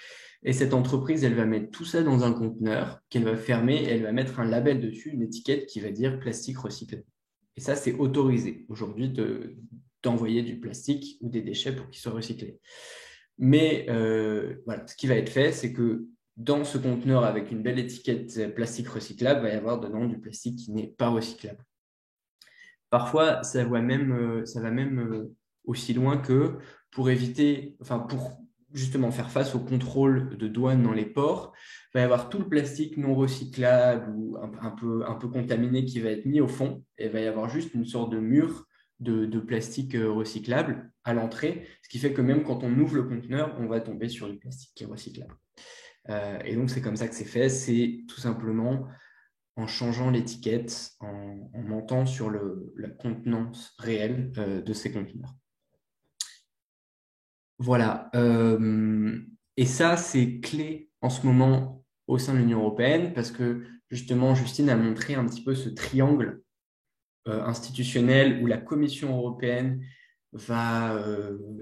Et cette entreprise, elle va mettre tout ça dans un conteneur qu'elle va fermer et elle va mettre un label dessus, une étiquette qui va dire plastique recyclé. Et ça, c'est autorisé aujourd'hui d'envoyer du plastique ou des déchets pour qu'ils soient recyclés. Mais voilà, ce qui va être fait, c'est que dans ce conteneur avec une belle étiquette plastique recyclable, il va y avoir dedans du plastique qui n'est pas recyclable. Parfois, ça va même aussi loin que pour justement faire face au contrôle de douane dans les ports, il va y avoir tout le plastique non recyclable ou un peu contaminé qui va être mis au fond et il va y avoir juste une sorte de mur de plastique recyclable à l'entrée, ce qui fait que même quand on ouvre le conteneur, on va tomber sur du plastique qui est recyclable. Et donc, c'est comme ça que c'est fait. C'est tout simplement en changeant l'étiquette, en montant sur la contenance réelle de ces conteneurs. Voilà. Et ça, c'est clé en ce moment au sein de l'Union européenne parce que justement, Justine a montré un petit peu ce triangle institutionnel où la Commission européenne va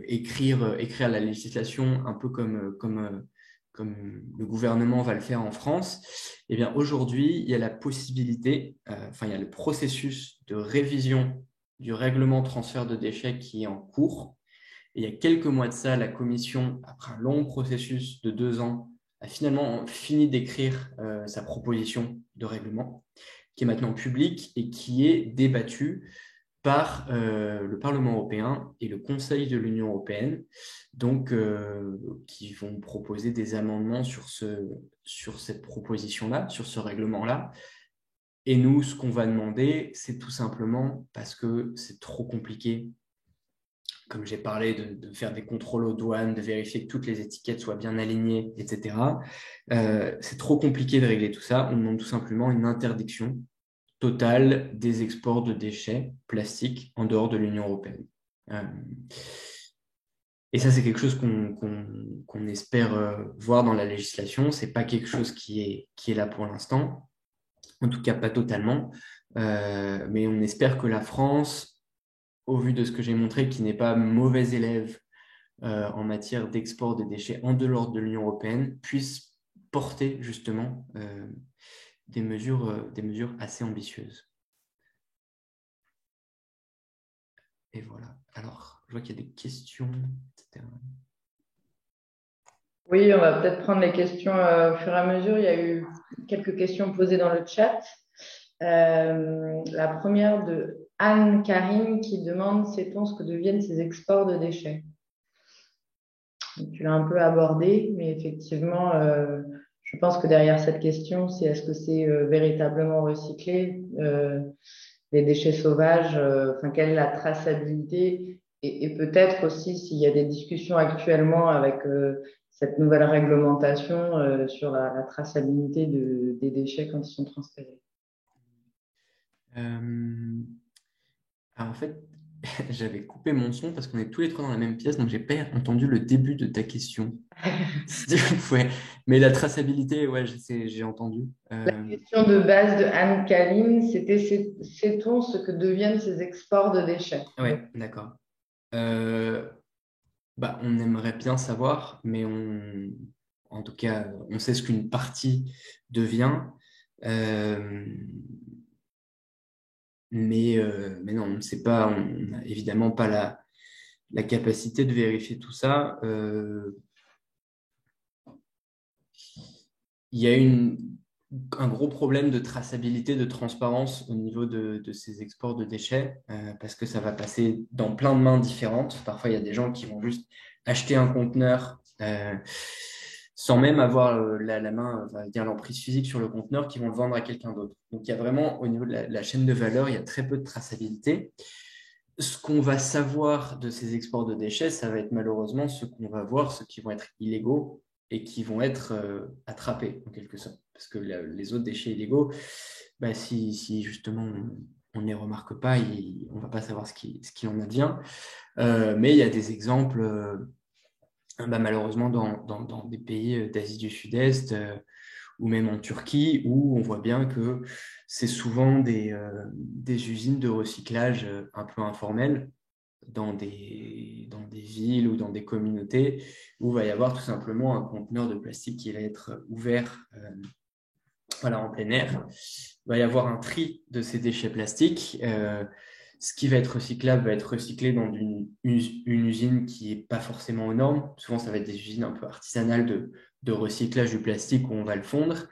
écrire la législation un peu comme comme le gouvernement va le faire en France, eh bien aujourd'hui, il y a la possibilité, il y a le processus de révision du règlement transfert de déchets qui est en cours. Et il y a quelques mois de ça, la Commission, après un long processus de 2 ans, a finalement fini d'écrire sa proposition de règlement, qui est maintenant publique et qui est débattue par le Parlement européen et le Conseil de l'Union européenne, donc qui vont proposer des amendements sur cette proposition-là, sur ce règlement-là. Et nous, ce qu'on va demander, c'est tout simplement parce que c'est trop compliqué, comme j'ai parlé, de faire des contrôles aux douanes, de vérifier que toutes les étiquettes soient bien alignées, etc. C'est trop compliqué de régler tout ça. On demande tout simplement une interdiction totale des exports de déchets plastiques en dehors de l'Union européenne. Et ça, c'est quelque chose qu'on espère voir dans la législation. Ce n'est pas quelque chose qui est là pour l'instant, en tout cas pas totalement, mais on espère que la France, au vu de ce que j'ai montré, qui n'est pas mauvais élève en matière d'export des déchets en dehors de l'Union européenne, puisse porter justement des mesures assez ambitieuses. Et voilà. Alors, je vois qu'il y a des questions, etc. Oui, on va peut-être prendre les questions au fur et à mesure. Il y a eu quelques questions posées dans le chat. La première de Anne Karim qui demande: sait-on ce que deviennent ces exports de déchets? Donc, tu l'as un peu abordé, mais effectivement, je pense que derrière cette question, c'est est-ce que c'est véritablement recyclé, les déchets sauvages, quelle est la traçabilité et peut-être aussi s'il y a des discussions actuellement avec cette nouvelle réglementation sur la traçabilité des déchets quand ils sont transférés. Alors en fait, j'avais coupé mon son parce qu'on est tous les trois dans la même pièce, donc j'ai pas entendu le début de ta question. Ouais. Mais la traçabilité, ouais, j'ai entendu. La question de base de Anne Kalim, c'était: sait-on ce que deviennent ces exports de déchets? Ouais, d'accord. On aimerait bien savoir, mais en tout cas, on sait ce qu'une partie devient. Mais non, on ne sait pas, on n'a évidemment pas la capacité de vérifier tout ça. Il y a un gros problème de traçabilité, de transparence au niveau de ces exports de déchets, parce que ça va passer dans plein de mains différentes. Parfois, il y a des gens qui vont juste acheter un conteneur sans même avoir la main, on va dire l'emprise physique sur le conteneur, qui vont le vendre à quelqu'un d'autre. Donc, il y a vraiment, au niveau de la chaîne de valeur, il y a très peu de traçabilité. Ce qu'on va savoir de ces exports de déchets, ça va être malheureusement ce qu'on va voir, ceux qui vont être illégaux et qui vont être attrapés en quelque sorte. Parce que les autres déchets illégaux, si justement on ne les remarque pas, on ne va pas savoir ce qu'il en advient. Mais il y a des exemples, malheureusement, dans des pays d'Asie du Sud-Est ou même en Turquie, où on voit bien que c'est souvent des usines de recyclage un peu informelles dans des villes ou dans des communautés où il va y avoir tout simplement un conteneur de plastique qui va être ouvert en plein air. Il va y avoir un tri de ces déchets plastiques. Ce qui va être recyclable va être recyclé dans une usine qui n'est pas forcément aux normes. Souvent, ça va être des usines un peu artisanales de recyclage du plastique où on va le fondre.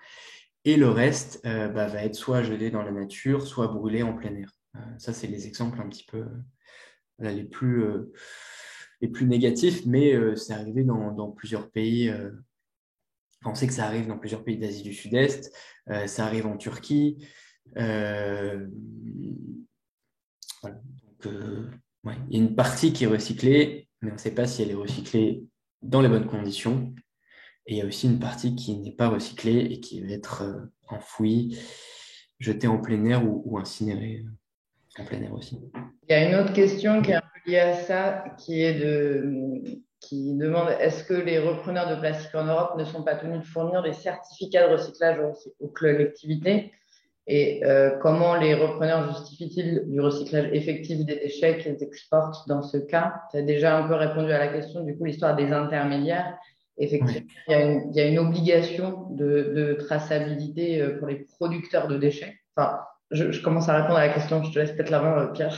Et le reste va être soit jeté dans la nature, soit brûlé en plein air. Ça, c'est les exemples un petit peu les plus négatifs, mais c'est arrivé dans plusieurs pays. On sait que ça arrive dans plusieurs pays d'Asie du Sud-Est. Ça arrive en Turquie. Voilà. Donc, il y a une partie qui est recyclée, mais on ne sait pas si elle est recyclée dans les bonnes conditions. Et il y a aussi une partie qui n'est pas recyclée et qui va être enfouie, jetée en plein air ou incinérée en plein air aussi. Il y a une autre question qui est un peu liée à ça, qui demande: est-ce que les repreneurs de plastique en Europe ne sont pas tenus de fournir des certificats de recyclage aux collectivités? Et comment les repreneurs justifient-ils du recyclage effectif des déchets qu'ils exportent dans ce cas? Tu as déjà un peu répondu à la question, du coup, l'histoire des intermédiaires. Effectivement, Ouais. il y a une obligation de traçabilité pour les producteurs de déchets. Enfin, je commence à répondre à la question, je te laisse peut-être la main, Pierre.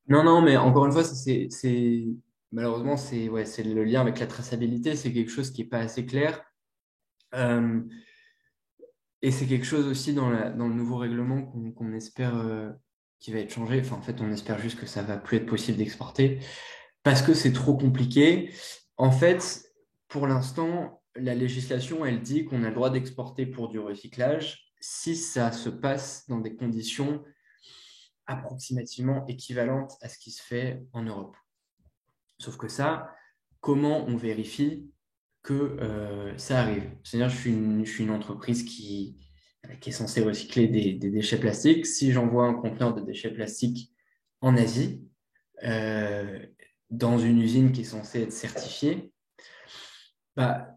Non, non, mais encore une fois, malheureusement, c'est le lien avec la traçabilité, c'est quelque chose qui n'est pas assez clair. Euh, et c'est quelque chose aussi dans le nouveau règlement qu'on espère qui va être changé. Enfin, en fait, on espère juste que ça va plus être possible d'exporter parce que c'est trop compliqué. En fait, pour l'instant, la législation, elle dit qu'on a le droit d'exporter pour du recyclage si ça se passe dans des conditions approximativement équivalentes à ce qui se fait en Europe. Sauf que ça, comment on vérifie que ça arrive? C'est-à-dire, je suis une entreprise qui est censée recycler des déchets plastiques. Si j'envoie un conteneur de déchets plastiques en Asie, euh, dans une usine qui est censée être certifiée, bah,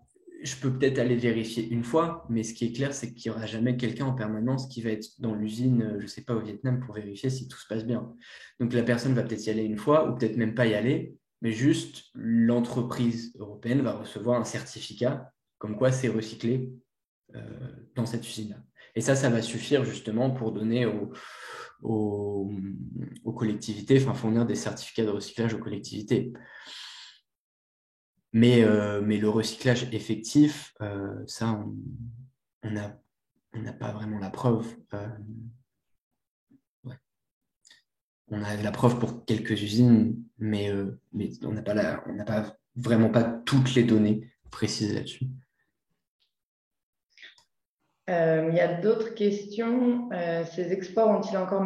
je peux peut-être aller vérifier une fois, mais ce qui est clair, c'est qu'il n'y aura jamais quelqu'un en permanence qui va être dans l'usine, je ne sais pas, au Vietnam pour vérifier si tout se passe bien. Donc la personne va peut-être y aller une fois ou peut-être même pas y aller, mais juste l'entreprise européenne va recevoir un certificat comme quoi c'est recyclé euh, dans cette usine-là. Et ça va suffire justement pour donner aux, aux collectivités, enfin fournir des certificats de recyclage aux collectivités. Mais le recyclage effectif, ça, on n'a on n'a pas vraiment la preuve. Ouais. On a la preuve pour quelques usines, mais on n'a pas vraiment pas toutes les données précises là-dessus. Il y a d'autres questions. Ces exports ont-ils encore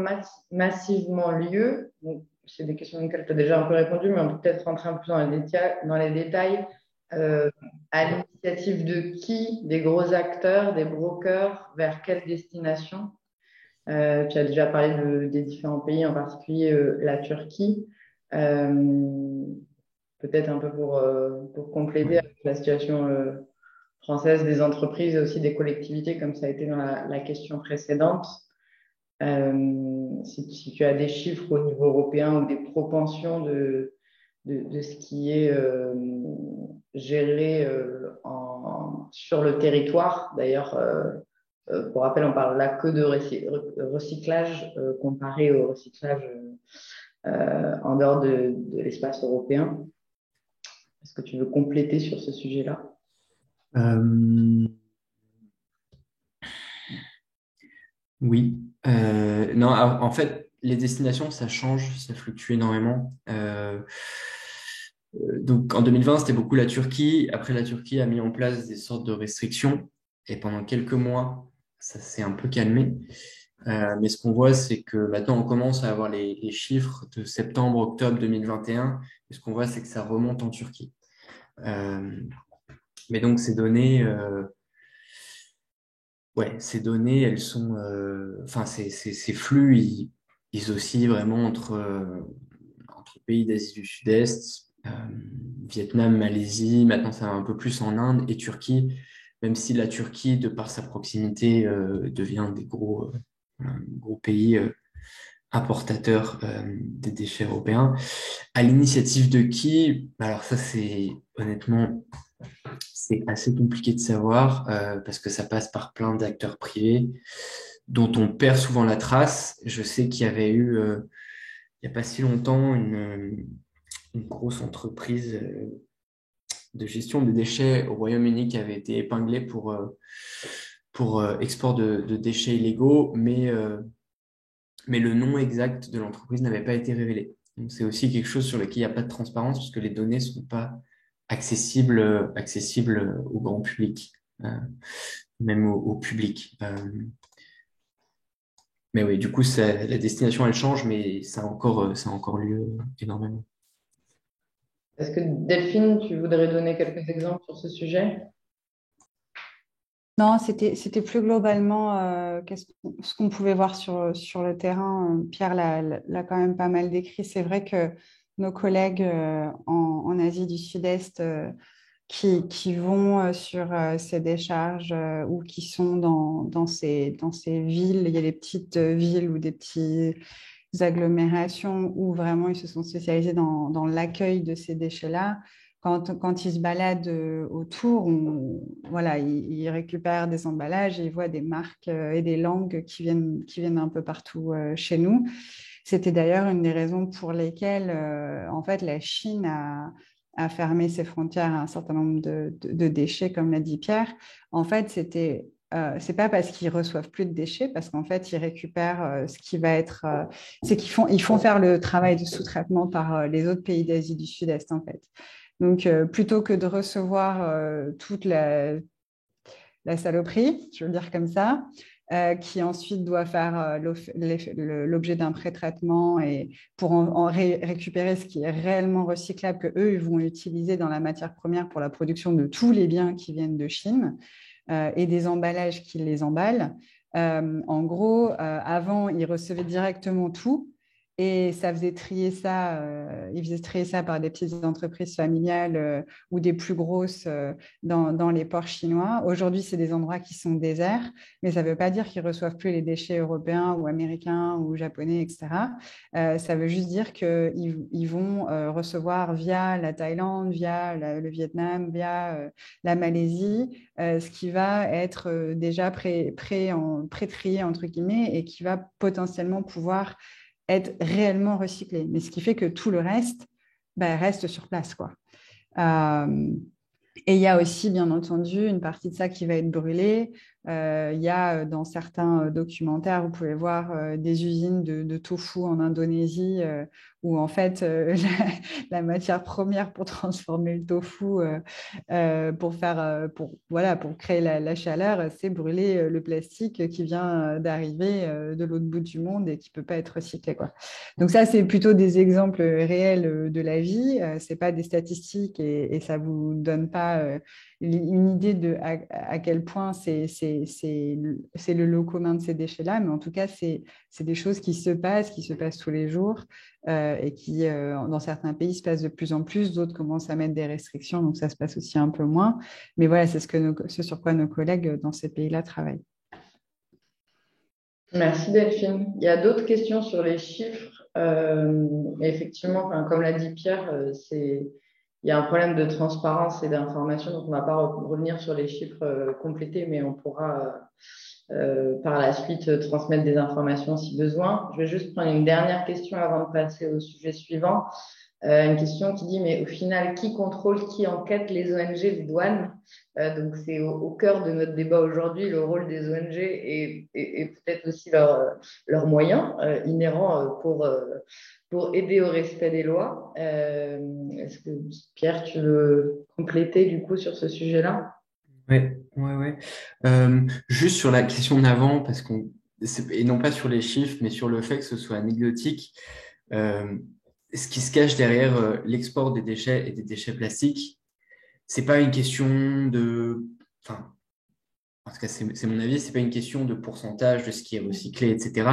massivement lieu? Donc, c'est des questions auxquelles tu as déjà un peu répondu, mais on peut peut-être rentrer un peu dans les détails. Euh, à l'initiative de qui? Des gros acteurs, des brokers, vers quelle destination? Tu as déjà parlé des différents pays, en particulier la Turquie. Euh, Peut-être un peu pour compléter Ouais. avec la situation française des entreprises et aussi des collectivités, comme ça a été dans la question précédente. Si tu as des chiffres au niveau européen ou des propensions de ce qui est géré sur le territoire. D'ailleurs, pour rappel, on parle là que de recyclage comparé au recyclage en dehors de l'espace européen. Est-ce que tu veux compléter sur ce sujet-là? Euh, oui. Non, en fait, les destinations, ça change, ça fluctue énormément. Donc en 2020, c'était beaucoup la Turquie. Après, la Turquie a mis en place des sortes de restrictions. Et pendant quelques mois, ça s'est un peu calmé. Mais ce qu'on voit, c'est que maintenant, on commence à avoir les chiffres de septembre-octobre 2021. Et ce qu'on voit, c'est que ça remonte en Turquie. Euh, mais donc, ces données, elles sont, enfin, ces flux, ils oscillent vraiment entre pays d'Asie du Sud-Est, Vietnam, Malaisie, maintenant ça va un peu plus en Inde et Turquie, même si la Turquie, de par sa proximité, devient un gros pays importateur des déchets européens. À l'initiative de qui? Alors ça, honnêtement, c'est assez compliqué de savoir parce que ça passe par plein d'acteurs privés dont on perd souvent la trace. Je sais qu'il y avait eu, il n'y a pas si longtemps, une grosse entreprise de gestion des déchets au Royaume-Uni qui avait été épinglée pour export de déchets illégaux, mais le nom exact de l'entreprise n'avait pas été révélé. Donc, c'est aussi quelque chose sur lequel il n'y a pas de transparence parce que les données ne sont pas accessibles au grand public, même au public. Mais oui, du coup, la destination, elle change, mais ça a encore lieu énormément. Est-ce que Delphine, tu voudrais donner quelques exemples sur ce sujet? Non, c'était plus globalement ce qu'on pouvait voir sur le terrain. Pierre l'a quand même pas mal décrit. C'est vrai que nos collègues en Asie du Sud-Est qui vont sur ces décharges ou qui sont dans ces villes, il y a des petites villes ou des petites agglomérations où vraiment ils se sont spécialisés dans l'accueil de ces déchets-là. quand ils se baladent autour, voilà, ils récupèrent des emballages et ils voient des marques et des langues qui viennent un peu partout chez nous. C'était d'ailleurs une des raisons pour lesquelles, en fait, la Chine a fermé ses frontières à un certain nombre de déchets, comme l'a dit Pierre. En fait, c'est pas parce qu'ils reçoivent plus de déchets, parce qu'en fait, ils récupèrent ce qui va être... c'est ils font faire le travail de sous-traitement par les autres pays d'Asie du Sud-Est, en fait. Donc, plutôt que de recevoir toute la saloperie, je veux dire comme ça, qui ensuite doit faire l'objet d'un pré-traitement et pour récupérer ce qui est réellement recyclable, que eux ils vont utiliser dans la matière première pour la production de tous les biens qui viennent de Chine et des emballages qui les emballent. En gros, avant, ils recevaient directement tout. Et ça faisait trier ça, ils faisaient trier ça par des petites entreprises familiales ou des plus grosses dans les ports chinois. Aujourd'hui, c'est des endroits qui sont déserts, mais ça ne veut pas dire qu'ils ne reçoivent plus les déchets européens ou américains ou japonais, etc. Ça veut juste dire qu'ils vont recevoir via la Thaïlande, via le Vietnam, via la Malaisie, ce qui va être déjà pré-trié, entre guillemets, et qui va potentiellement pouvoir être réellement recyclé. Mais ce qui fait que tout le reste reste sur place, quoi. Et il y a aussi, bien entendu, une partie de ça qui va être brûlée. Il y a dans certains documentaires, vous pouvez voir des usines de tofu en Indonésie où en fait la matière première pour transformer le tofu, pour créer la chaleur, c'est brûler le plastique qui vient d'arriver de l'autre bout du monde et qui ne peut pas être recyclé, quoi. Donc ça, c'est plutôt des exemples réels de la vie. Ce n'est pas des statistiques et ça ne vous donne pas une idée de à quel point c'est le lot commun de ces déchets-là, mais en tout cas, c'est des choses qui se passent tous les jours et qui, dans certains pays, se passent de plus en plus. D'autres commencent à mettre des restrictions, donc ça se passe aussi un peu moins. Mais voilà, c'est ce sur quoi nos collègues dans ces pays-là travaillent. Merci Delphine. Il y a d'autres questions sur les chiffres. Effectivement, comme l'a dit Pierre, il y a un problème de transparence et d'information, donc on ne va pas revenir sur les chiffres complétés, mais on pourra par la suite transmettre des informations si besoin. Je vais juste prendre une dernière question avant de passer au sujet suivant. Une question qui dit, mais au final, qui contrôle, qui enquête les ONG, les douanes? Donc, c'est au cœur de notre débat aujourd'hui, le rôle des ONG et peut-être aussi leurs moyens inhérents pour aider au respect des lois. Est-ce que, Pierre, tu veux compléter du coup sur ce sujet-là? Ouais. Juste sur la question d'avant, et non pas sur les chiffres, mais sur le fait que ce soit anecdotique, ce qui se cache derrière l'export des déchets et des déchets plastiques, c'est pas une question enfin, en tout cas, c'est mon avis, c'est pas une question de pourcentage de ce qui est recyclé, etc.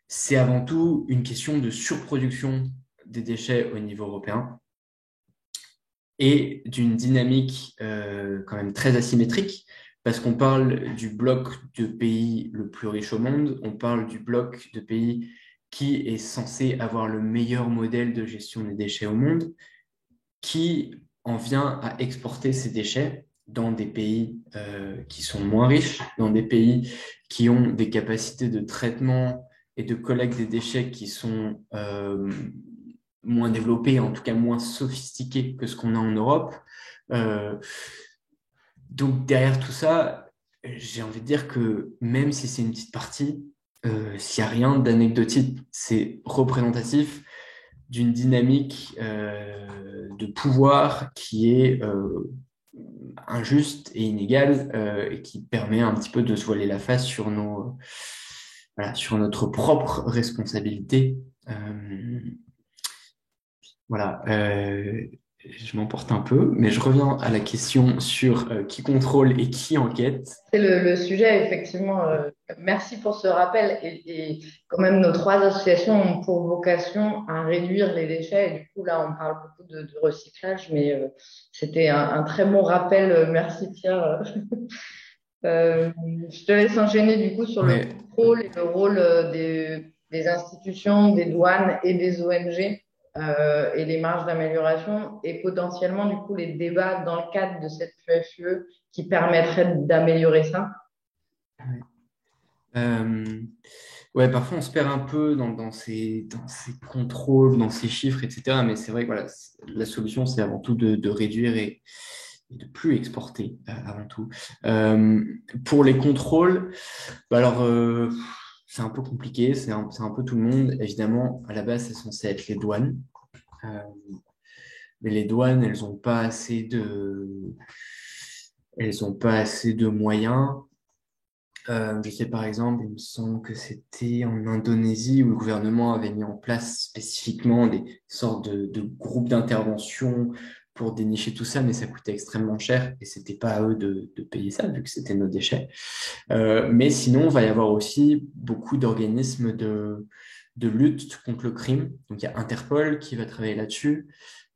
C'est avant tout une question de surproduction des déchets au niveau européen et d'une dynamique quand même très asymétrique, parce qu'on parle du bloc de pays le plus riche au monde, on parle du bloc de pays qui est censé avoir le meilleur modèle de gestion des déchets au monde, qui en vient à exporter ces déchets dans des pays qui sont moins riches, dans des pays qui ont des capacités de traitement et de collecte des déchets qui sont moins développées, en tout cas moins sophistiquées que ce qu'on a en Europe. Donc derrière tout ça, j'ai envie de dire que même si c'est une petite partie, s'il n'y a rien d'anecdotique, c'est représentatif d'une dynamique de pouvoir qui est injuste et inégale et qui permet un petit peu de se voiler la face sur sur notre propre responsabilité. Je m'emporte un peu, mais je reviens à la question sur qui contrôle et qui enquête. C'est le sujet, effectivement. Merci pour ce rappel. Et quand même, nos trois associations ont pour vocation à réduire les déchets. Et du coup, là, on parle beaucoup de recyclage, mais c'était un très bon rappel. Merci, Pierre. Je te laisse enchaîner, du coup, sur le contrôle et le rôle des institutions, des douanes et des ONG et les marges d'amélioration et potentiellement, du coup, les débats dans le cadre de cette QFUE qui permettraient d'améliorer ça? Euh, ouais, parfois on se perd un peu dans ces contrôles, dans ces chiffres, etc. Mais c'est vrai que voilà, la solution, c'est avant tout de réduire et de plus exporter avant tout. Euh, pour les contrôles, bah alors c'est un peu compliqué, c'est un peu tout le monde. Évidemment, à la base, c'est censé être les douanes. Euh, mais les douanes, elles ont pas assez de moyens. Je sais par exemple, il me semble que c'était en Indonésie où le gouvernement avait mis en place spécifiquement des sortes de groupes d'intervention pour dénicher tout ça, mais ça coûtait extrêmement cher et c'était pas à eux de payer ça vu que c'était nos déchets. Mais sinon, il va y avoir aussi beaucoup d'organismes de lutte contre le crime. Donc il y a Interpol qui va travailler là-dessus.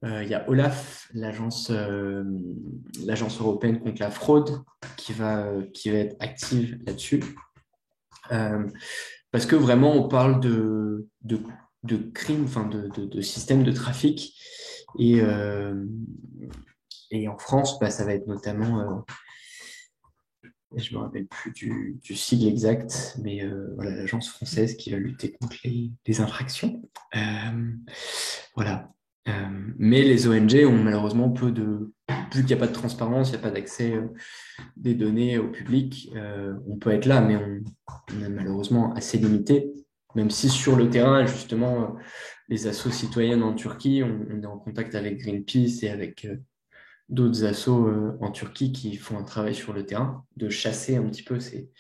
Il y a OLAF, l'agence européenne contre la fraude, qui va être active là-dessus. Euh, parce que vraiment, on parle de crimes, enfin de systèmes de trafic. Et, euh, et en France, bah, ça va être notamment, je me rappelle plus du sigle exact, mais voilà, l'agence française qui va lutter contre les infractions. Voilà. Mais les ONG ont malheureusement vu qu'il n'y a pas de transparence, il n'y a pas d'accès des données au public, on peut être là, mais on est malheureusement assez limité. Même si sur le terrain, justement, les assos citoyennes en Turquie, on est en contact avec Greenpeace et avec d'autres assos en Turquie qui font un travail sur le terrain, de chasser un petit peu ces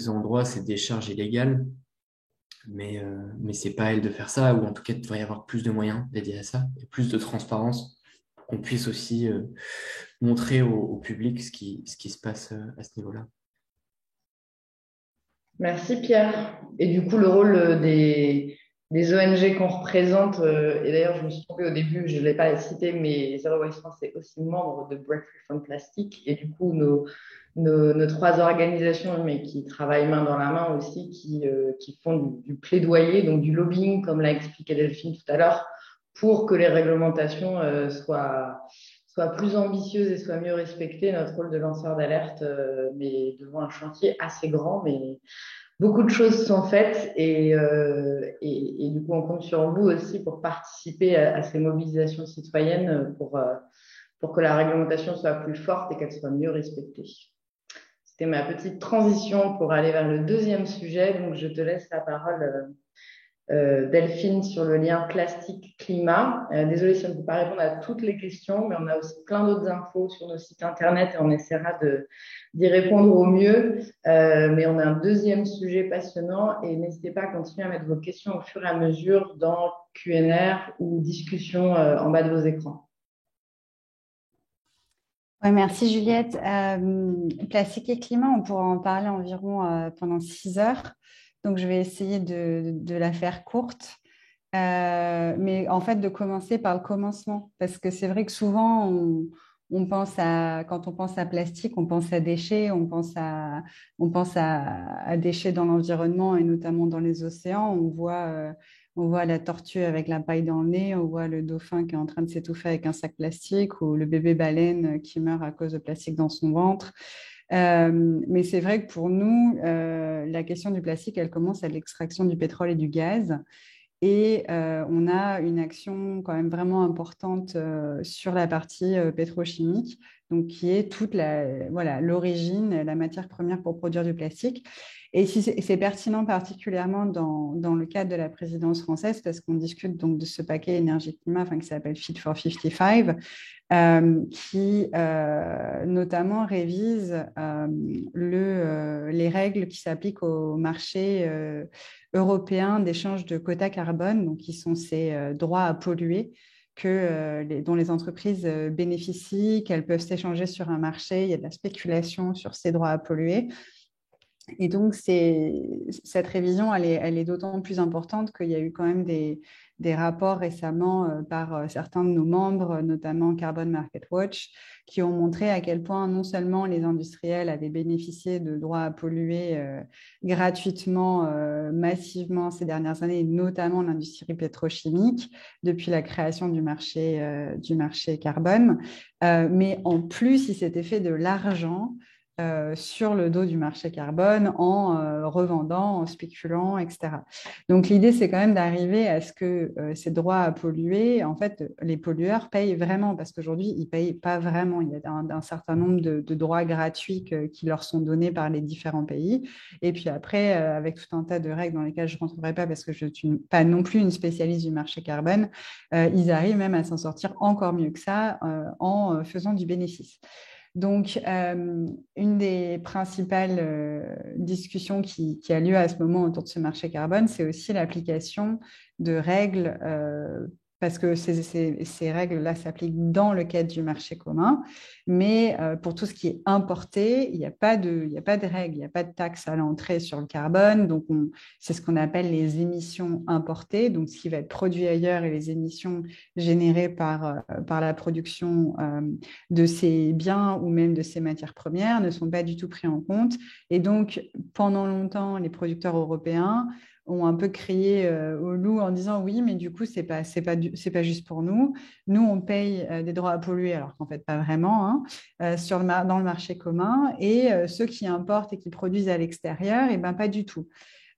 endroits, ces décharges illégales. Mais c'est pas à elle de faire ça, ou en tout cas, il devrait y avoir plus de moyens dédiés à ça, et plus de transparence, pour qu'on puisse aussi montrer au public ce qui se passe à ce niveau-là. Merci Pierre. Et du coup, le rôle des ONG qu'on représente, et d'ailleurs, je me suis trompée au début, je ne l'ai pas cité, mais Zero Waste France est aussi membre de Break Free from Plastic. Et du coup, nos trois organisations, mais qui travaillent main dans la main aussi, qui font du plaidoyer, donc du lobbying, comme l'a expliqué Delphine tout à l'heure, pour que les réglementations soient plus ambitieuses et soient mieux respectées. Notre rôle de lanceur d'alerte, mais devant un chantier assez grand, mais beaucoup de choses sont faites et du coup, on compte sur vous aussi pour participer à ces mobilisations citoyennes pour que la réglementation soit plus forte et qu'elle soit mieux respectée. C'était ma petite transition pour aller vers le deuxième sujet. Donc, je te laisse la parole, Delphine, sur le lien plastique-climat. Désolée si on ne peut pas répondre à toutes les questions, mais on a aussi plein d'autres infos sur nos sites internet et on essaiera d'y répondre au mieux. Mais on a un deuxième sujet passionnant et n'hésitez pas à continuer à mettre vos questions au fur et à mesure dans Q&R ou discussion en bas de vos écrans. Ouais, merci Juliette. Plastique et climat, on pourra en parler environ pendant 6 heures. Donc, je vais essayer de la faire courte. Mais en fait, de commencer par le commencement. Parce que c'est vrai que souvent, quand on pense à plastique, on pense à déchets, on pense à déchets dans l'environnement et notamment dans les océans. On voit la tortue avec la paille dans le nez, on voit le dauphin qui est en train de s'étouffer avec un sac plastique ou le bébé baleine qui meurt à cause de plastique dans son ventre. Mais c'est vrai que pour nous, la question du plastique, elle commence à l'extraction du pétrole et du gaz. Et on a une action quand même vraiment importante sur la partie pétrochimique, donc qui est l'origine, la matière première pour produire du plastique. Et c'est pertinent particulièrement dans le cadre de la présidence française, parce qu'on discute donc de ce paquet énergie-climat qui s'appelle Fit for 55, qui notamment révise les règles qui s'appliquent au marché européen d'échange de quotas carbone, donc qui sont ces droits à polluer dont les entreprises bénéficient, qu'elles peuvent s'échanger sur un marché. Il y a de la spéculation sur ces droits à polluer. Et donc, cette révision, elle est d'autant plus importante qu'il y a eu quand même des des rapports récemment par certains de nos membres, notamment Carbon Market Watch, qui ont montré à quel point non seulement les industriels avaient bénéficié de droits à polluer gratuitement, massivement ces dernières années, notamment l'industrie pétrochimique, depuis la création du marché carbone, mais en plus, ils s'étaient fait de l'argent sur le dos du marché carbone en revendant, en spéculant, etc. Donc, l'idée, c'est quand même d'arriver à ce que ces droits à polluer, en fait, les pollueurs payent vraiment, parce qu'aujourd'hui, ils ne payent pas vraiment. Il y a un certain nombre de droits gratuits qui leur sont donnés par les différents pays. Et puis après, avec tout un tas de règles dans lesquelles je ne rentrerai pas parce que je ne suis pas non plus une spécialiste du marché carbone, ils arrivent même à s'en sortir encore mieux que ça en faisant du bénéfice. Donc, une des principales discussions qui a lieu à ce moment autour de ce marché carbone, c'est aussi l'application de règles, parce que ces règles-là s'appliquent dans le cadre du marché commun, mais pour tout ce qui est importé, il n'y a pas de règles, il n'y a pas de taxe à l'entrée sur le carbone, donc c'est ce qu'on appelle les émissions importées, donc ce qui va être produit ailleurs et les émissions générées par la production de ces biens ou même de ces matières premières ne sont pas du tout pris en compte. Et donc, pendant longtemps, les producteurs européens ont un peu crié au loup en disant oui, mais du coup, c'est pas juste pour nous. Nous, on paye des droits à polluer, alors qu'en fait, pas vraiment, hein, dans le marché commun. Et ceux qui importent et qui produisent à l'extérieur, et ben, pas du tout.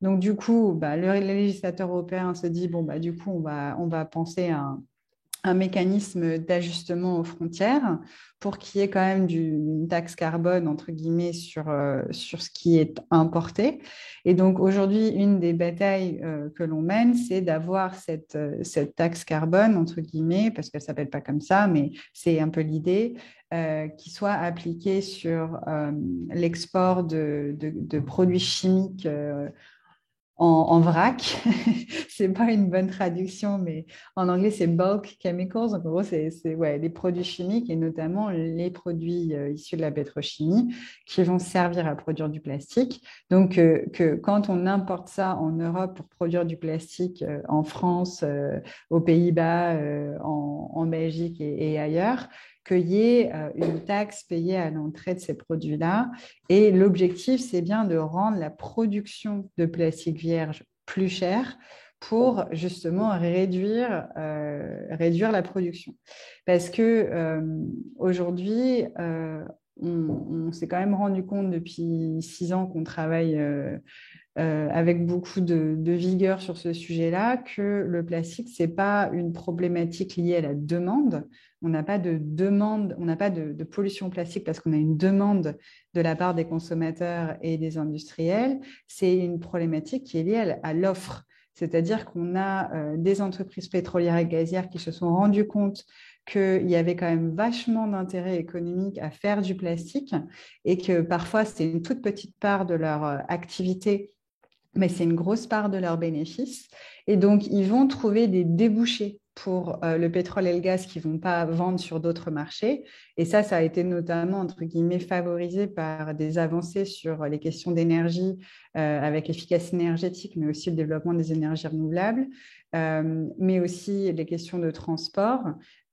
Donc, du coup, le législateur européen se dit, bon, du coup, on va penser à un mécanisme d'ajustement aux frontières pour qu'il y ait quand même une taxe carbone, entre guillemets, sur ce qui est importé. Et donc, aujourd'hui, une des batailles que l'on mène, c'est d'avoir cette taxe carbone, entre guillemets, parce qu'elle ne s'appelle pas comme ça, mais c'est un peu l'idée, qui soit appliquée sur l'export de produits chimiques en vrac. C'est pas une bonne traduction, mais en anglais, c'est bulk chemicals. Donc, en gros, c'est les produits chimiques et notamment les produits issus de la pétrochimie qui vont servir à produire du plastique. Donc, que quand on importe ça en Europe pour produire du plastique en France, aux Pays-Bas, en Belgique et ailleurs, qu'il y ait une taxe payée à l'entrée de ces produits-là. Et l'objectif, c'est bien de rendre la production de plastique vierge plus chère pour justement réduire la production. Parce que aujourd'hui, on s'est quand même rendu compte depuis 6 ans qu'on travaille avec beaucoup de vigueur sur ce sujet-là, que le plastique, ce n'est pas une problématique liée à la demande. On n'a pas de demande, on n'a pas de pollution plastique parce qu'on a une demande de la part des consommateurs et des industriels. C'est une problématique qui est liée à l'offre. C'est-à-dire qu'on a des entreprises pétrolières et gazières qui se sont rendues compte qu'il y avait quand même vachement d'intérêt économique à faire du plastique et que parfois, c'est une toute petite part de leur activité, mais c'est une grosse part de leurs bénéfices. Et donc, ils vont trouver des débouchés pour le pétrole et le gaz qu'ils ne vont pas vendre sur d'autres marchés. Et ça a été notamment, entre guillemets, favorisé par des avancées sur les questions d'énergie avec l'efficacité énergétique, mais aussi le développement des énergies renouvelables, mais aussi les questions de transport.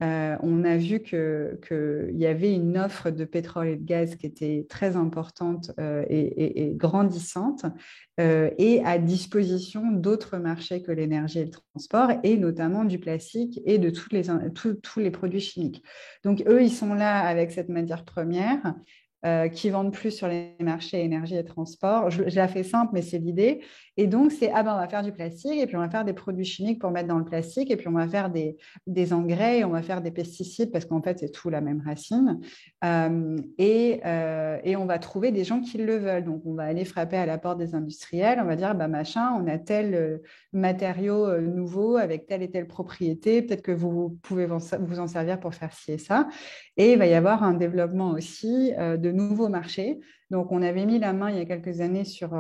On a vu qu'il y avait une offre de pétrole et de gaz qui était très importante et grandissante et à disposition d'autres marchés que l'énergie et le transport, et notamment du plastique et de tous les produits chimiques. Donc, eux, ils sont là avec cette matière première qui vendent plus sur les marchés énergie et transport. Je la fais simple, mais c'est l'idée. Et donc, c'est, on va faire du plastique, et puis on va faire des produits chimiques pour mettre dans le plastique, et puis on va faire des engrais, et on va faire des pesticides, parce qu'en fait, c'est tout la même racine. Et on va trouver des gens qui le veulent. Donc, on va aller frapper à la porte des industriels, on va dire, machin, on a tel matériau nouveau avec telle et telle propriété, peut-être que vous pouvez vous en servir pour faire ci et ça. Et il va y avoir un développement aussi de nouveaux marchés. Donc, on avait mis la main il y a quelques années sur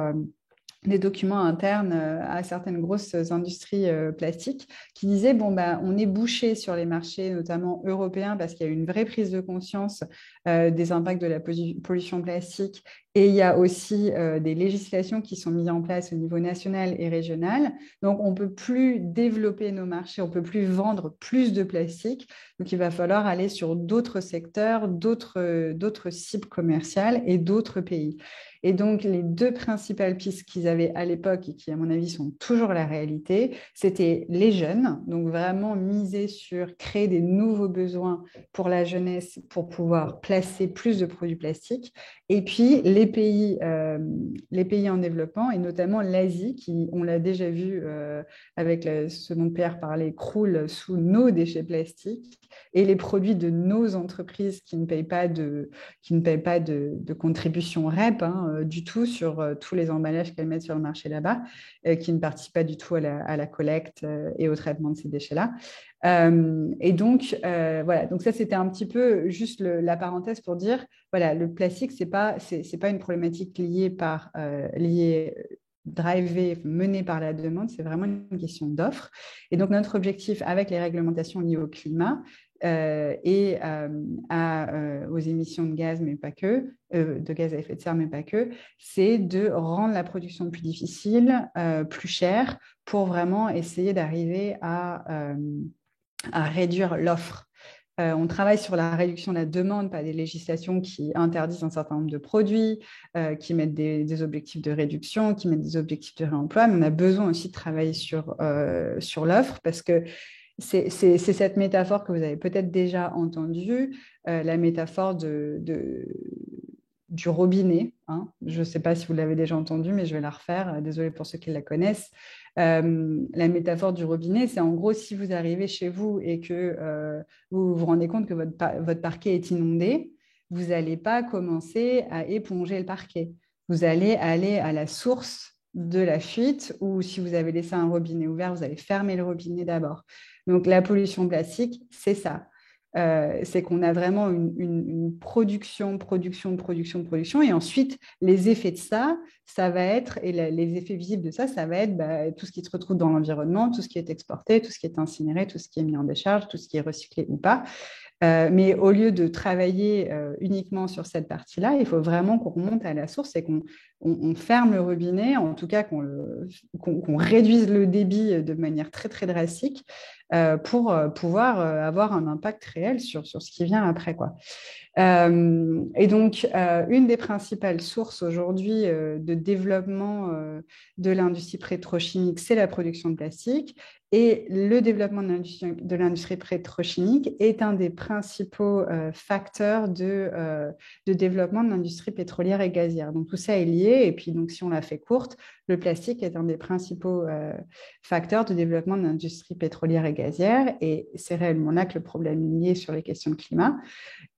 des documents internes à certaines grosses industries plastiques qui disaient, bon, bah, on est bouché sur les marchés, notamment européens, parce qu'il y a eu une vraie prise de conscience des impacts de la pollution plastique. Et il y a aussi des législations qui sont mises en place au niveau national et régional. Donc, on ne peut plus développer nos marchés, on ne peut plus vendre plus de plastique. Donc, il va falloir aller sur d'autres secteurs, d'autres cibles commerciales et d'autres pays. Et donc, les deux principales pistes qu'ils avaient à l'époque et qui, à mon avis, sont toujours la réalité, c'était les jeunes, donc vraiment miser sur créer des nouveaux besoins pour la jeunesse pour pouvoir placer plus de produits plastiques. Et puis, les pays en développement, et notamment l'Asie, qui, on l'a déjà vu avec ce dont Pierre parlait, croule sous nos déchets plastiques, et les produits de nos entreprises qui ne payent pas de contribution REP du tout sur tous les emballages qu'elles mettent sur le marché là-bas, qui ne participent pas du tout à la collecte et au traitement de ces déchets-là. Et donc, voilà, donc ça, c'était un petit peu juste la parenthèse pour dire, voilà, le plastique, c'est pas une problématique drivée, menée par la demande, c'est vraiment une question d'offre. Et donc, notre objectif avec les réglementations liées au climat et aux émissions de gaz, mais pas que, de gaz à effet de serre, mais pas que, c'est de rendre la production plus difficile, plus chère, pour vraiment essayer d'arriver à réduire l'offre. On travaille sur la réduction de la demande, pas des législations qui interdisent un certain nombre de produits, qui mettent des objectifs de réduction, qui mettent des objectifs de réemploi, mais on a besoin aussi de travailler sur l'offre, parce que c'est cette métaphore que vous avez peut-être déjà entendue, la métaphore du robinet. Je ne sais pas si vous l'avez déjà entendue, mais je vais la refaire. Désolée pour ceux qui la connaissent. La métaphore du robinet, c'est en gros, si vous arrivez chez vous et que vous vous rendez compte que votre parquet est inondé, vous n'allez pas commencer à éponger le parquet. Vous allez aller à la source de la fuite, ou si vous avez laissé un robinet ouvert, vous allez fermer le robinet d'abord. Donc, la pollution plastique, c'est ça. C'est qu'on a vraiment une production, et ensuite, les effets de ça va être, et les effets visibles de ça va être tout ce qui se retrouve dans l'environnement, tout ce qui est exporté, tout ce qui est incinéré, tout ce qui est mis en décharge, tout ce qui est recyclé ou pas. Mais au lieu de travailler uniquement sur cette partie-là, il faut vraiment qu'on remonte à la source et qu'on ferme le robinet, en tout cas qu'on réduise le débit de manière très, très drastique pour pouvoir avoir un impact réel sur ce qui vient après, quoi. Et donc, une des principales sources aujourd'hui de développement de l'industrie pétrochimique, c'est la production de plastique. Et le développement de l'industrie pétrochimique est un des principaux facteurs de développement de l'industrie pétrolière et gazière. Donc, tout ça est lié. Et puis, donc, si on la fait courte, le plastique est un des principaux facteurs de développement de l'industrie pétrolière et gazière. Et c'est réellement là que le problème est lié sur les questions de climat.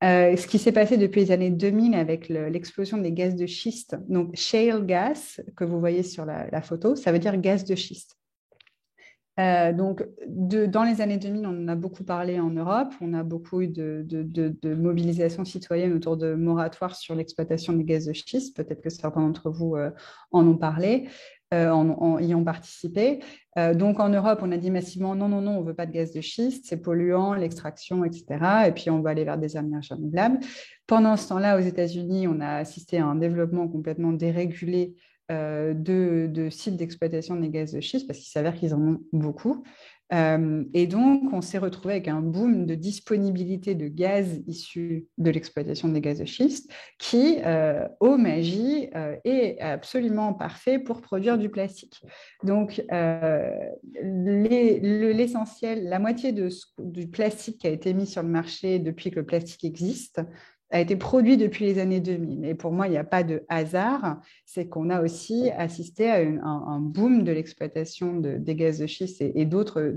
Ce qui s'est passé depuis les années 2000 avec l'explosion des gaz de schiste, donc shale gas, que vous voyez sur la photo, ça veut dire gaz de schiste. Donc, dans les années 2000, on en a beaucoup parlé en Europe. On a beaucoup eu de mobilisation citoyenne autour de moratoires sur l'exploitation des gaz de schiste. Peut-être que certains d'entre vous en ont parlé, y ont participé. Donc, en Europe, on a dit massivement non, on ne veut pas de gaz de schiste, c'est polluant, l'extraction, etc. Et puis, on va aller vers des énergies renouvelables. Pendant ce temps-là, aux États-Unis, on a assisté à un développement complètement dérégulé de sites d'exploitation des gaz de schiste, parce qu'il s'avère qu'ils en ont beaucoup. Et donc, on s'est retrouvé avec un boom de disponibilité de gaz issus de l'exploitation des gaz de schiste qui, ô magie, est absolument parfait pour produire du plastique. Donc, l'essentiel, la moitié du plastique qui a été mis sur le marché depuis que le plastique existe a été produit depuis les années 2000. Et pour moi, il n'y a pas de hasard, c'est qu'on a aussi assisté à un boom de l'exploitation des gaz de schiste et d'autres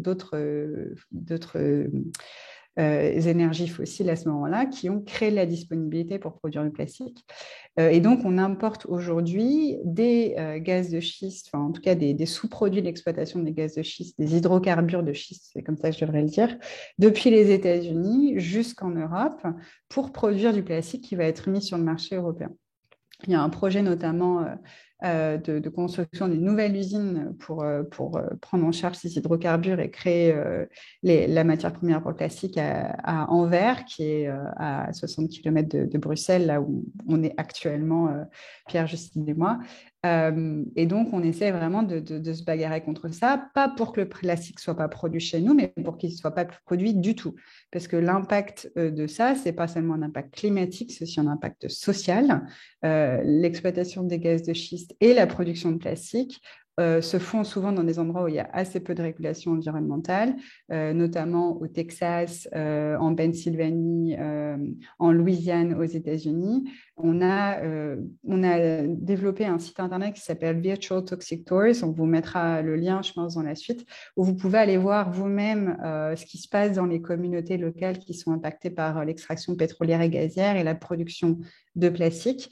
énergies fossiles à ce moment-là qui ont créé la disponibilité pour produire du plastique. Et donc, on importe aujourd'hui des gaz de schiste, enfin en tout cas des sous-produits de l'exploitation des gaz de schiste, des hydrocarbures de schiste, c'est comme ça que je devrais le dire, depuis les États-Unis jusqu'en Europe pour produire du plastique qui va être mis sur le marché européen. Il y a un projet notamment de construction d'une nouvelle usine pour prendre en charge ces hydrocarbures et créer la matière première pour le plastique à Anvers, qui est à 60 km de Bruxelles, là où on est actuellement, Pierre, Justine et moi. Et donc, on essaie vraiment de se bagarrer contre ça, pas pour que le plastique ne soit pas produit chez nous, mais pour qu'il ne soit pas produit du tout. Parce que l'impact de ça, ce n'est pas seulement un impact climatique, c'est aussi un impact social. L'exploitation des gaz de schiste et la production de plastique se font souvent dans des endroits où il y a assez peu de régulation environnementale, notamment au Texas, en Pennsylvanie, en Louisiane, aux États-Unis. On a développé un site internet qui s'appelle Virtual Toxic Tours. On vous mettra le lien, je pense, dans la suite, où vous pouvez aller voir vous-même ce qui se passe dans les communautés locales qui sont impactées par l'extraction pétrolière et gazière et la production de plastique.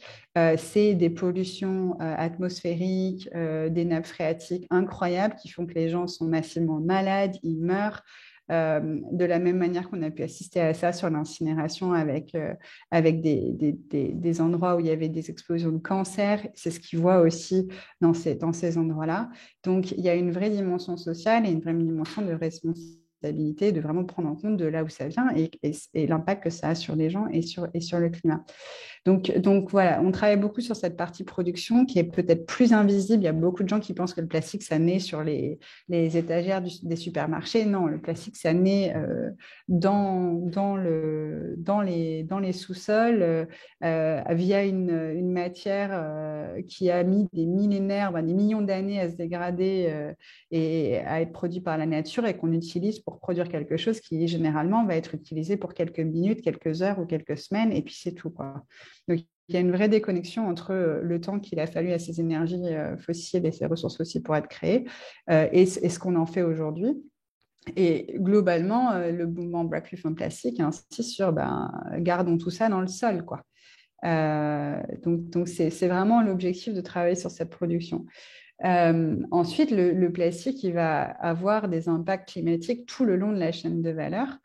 C'est des pollutions atmosphériques, des nappes phréatiques incroyables qui font que les gens sont massivement malades, ils meurent. De la même manière qu'on a pu assister à ça sur l'incinération avec des endroits où il y avait des explosions de cancer. C'est ce qu'ils voient aussi dans ces endroits-là. Donc, il y a une vraie dimension sociale et une vraie dimension de responsabilité, de vraiment prendre en compte de là où ça vient et l'impact que ça a sur les gens et sur le climat. Donc voilà, on travaille beaucoup sur cette partie production qui est peut-être plus invisible. Il y a beaucoup de gens qui pensent que le plastique, ça naît sur les étagères des supermarchés. Non, le plastique, ça naît dans les sous-sols via une matière qui a mis des millénaires, des millions d'années à se dégrader et à être produit par la nature et qu'on utilise pour produire quelque chose qui généralement va être utilisé pour quelques minutes, quelques heures ou quelques semaines et puis c'est tout, quoi. Donc, il y a une vraie déconnexion entre le temps qu'il a fallu à ces énergies fossiles et ces ressources fossiles pour être créées et ce qu'on en fait aujourd'hui. Et globalement, le mouvement Break Free from Plastic insiste sur gardons tout ça dans le sol, quoi. Donc c'est vraiment l'objectif de travailler sur cette production. Ensuite, le plastique, il va avoir des impacts climatiques tout le long de la chaîne de valeur.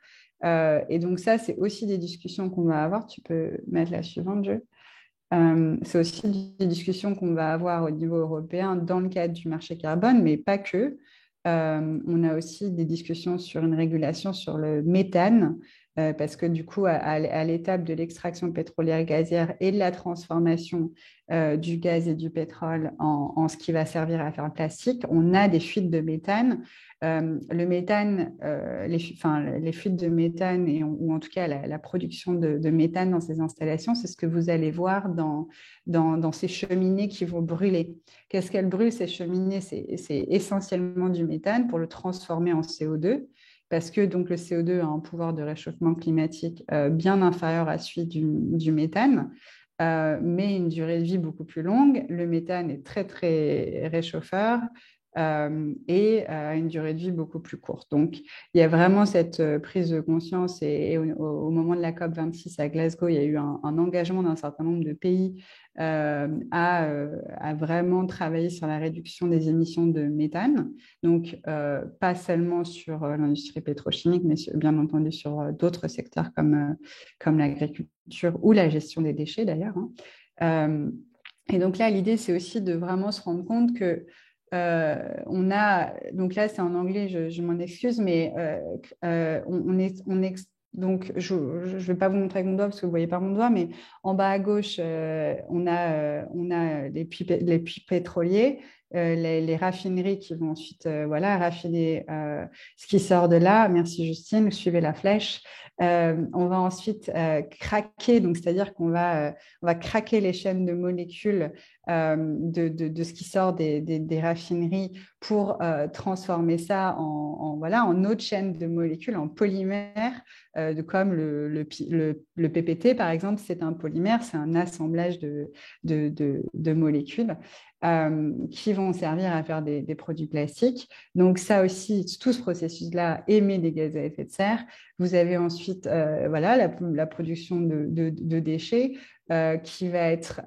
Et donc ça, c'est aussi des discussions qu'on va avoir. Tu peux mettre la suivante, Jo. C'est aussi des discussions qu'on va avoir au niveau européen dans le cadre du marché carbone, mais pas que. On a aussi des discussions sur une régulation sur le méthane, parce que du coup, à l'étape de l'extraction pétrolière et gazière et de la transformation du gaz et du pétrole en ce qui va servir à faire le plastique, on a des fuites de méthane. Le méthane, les fuites de méthane, ou en tout cas la production de méthane dans ces installations, c'est ce que vous allez voir dans ces cheminées qui vont brûler. Qu'est-ce qu'elles brûlent, ces cheminées? C'est essentiellement du méthane pour le transformer en CO2, parce que donc, le CO2 a un pouvoir de réchauffement climatique bien inférieur à celui du méthane, mais une durée de vie beaucoup plus longue. Le méthane est très, très réchauffeur et une durée de vie beaucoup plus courte. Donc, il y a vraiment cette prise de conscience et au moment de la COP26 à Glasgow, il y a eu un engagement d'un certain nombre de pays à vraiment travailler sur la réduction des émissions de méthane. Donc, pas seulement sur l'industrie pétrochimique, mais bien entendu sur d'autres secteurs comme l'agriculture ou la gestion des déchets d'ailleurs. Et donc là, l'idée, c'est aussi de vraiment se rendre compte que on a, donc là c'est en anglais, je m'en excuse, mais donc je ne vais pas vous montrer avec mon doigt parce que vous ne voyez pas mon doigt, mais en bas à gauche, on a les puits pétroliers, les raffineries qui vont ensuite raffiner ce qui sort de là. Merci Justine, suivez la flèche. On va ensuite craquer, donc c'est-à-dire qu'on va craquer les chaînes de molécules de ce qui sort des raffineries pour transformer ça en autre chaîne de molécules, en polymères, comme le PPT par exemple, c'est un polymère, c'est un assemblage de molécules qui vont servir à faire des produits plastiques. Donc ça aussi, tout ce processus-là émet des gaz à effet de serre. Vous avez ensuite la production de déchets qui va être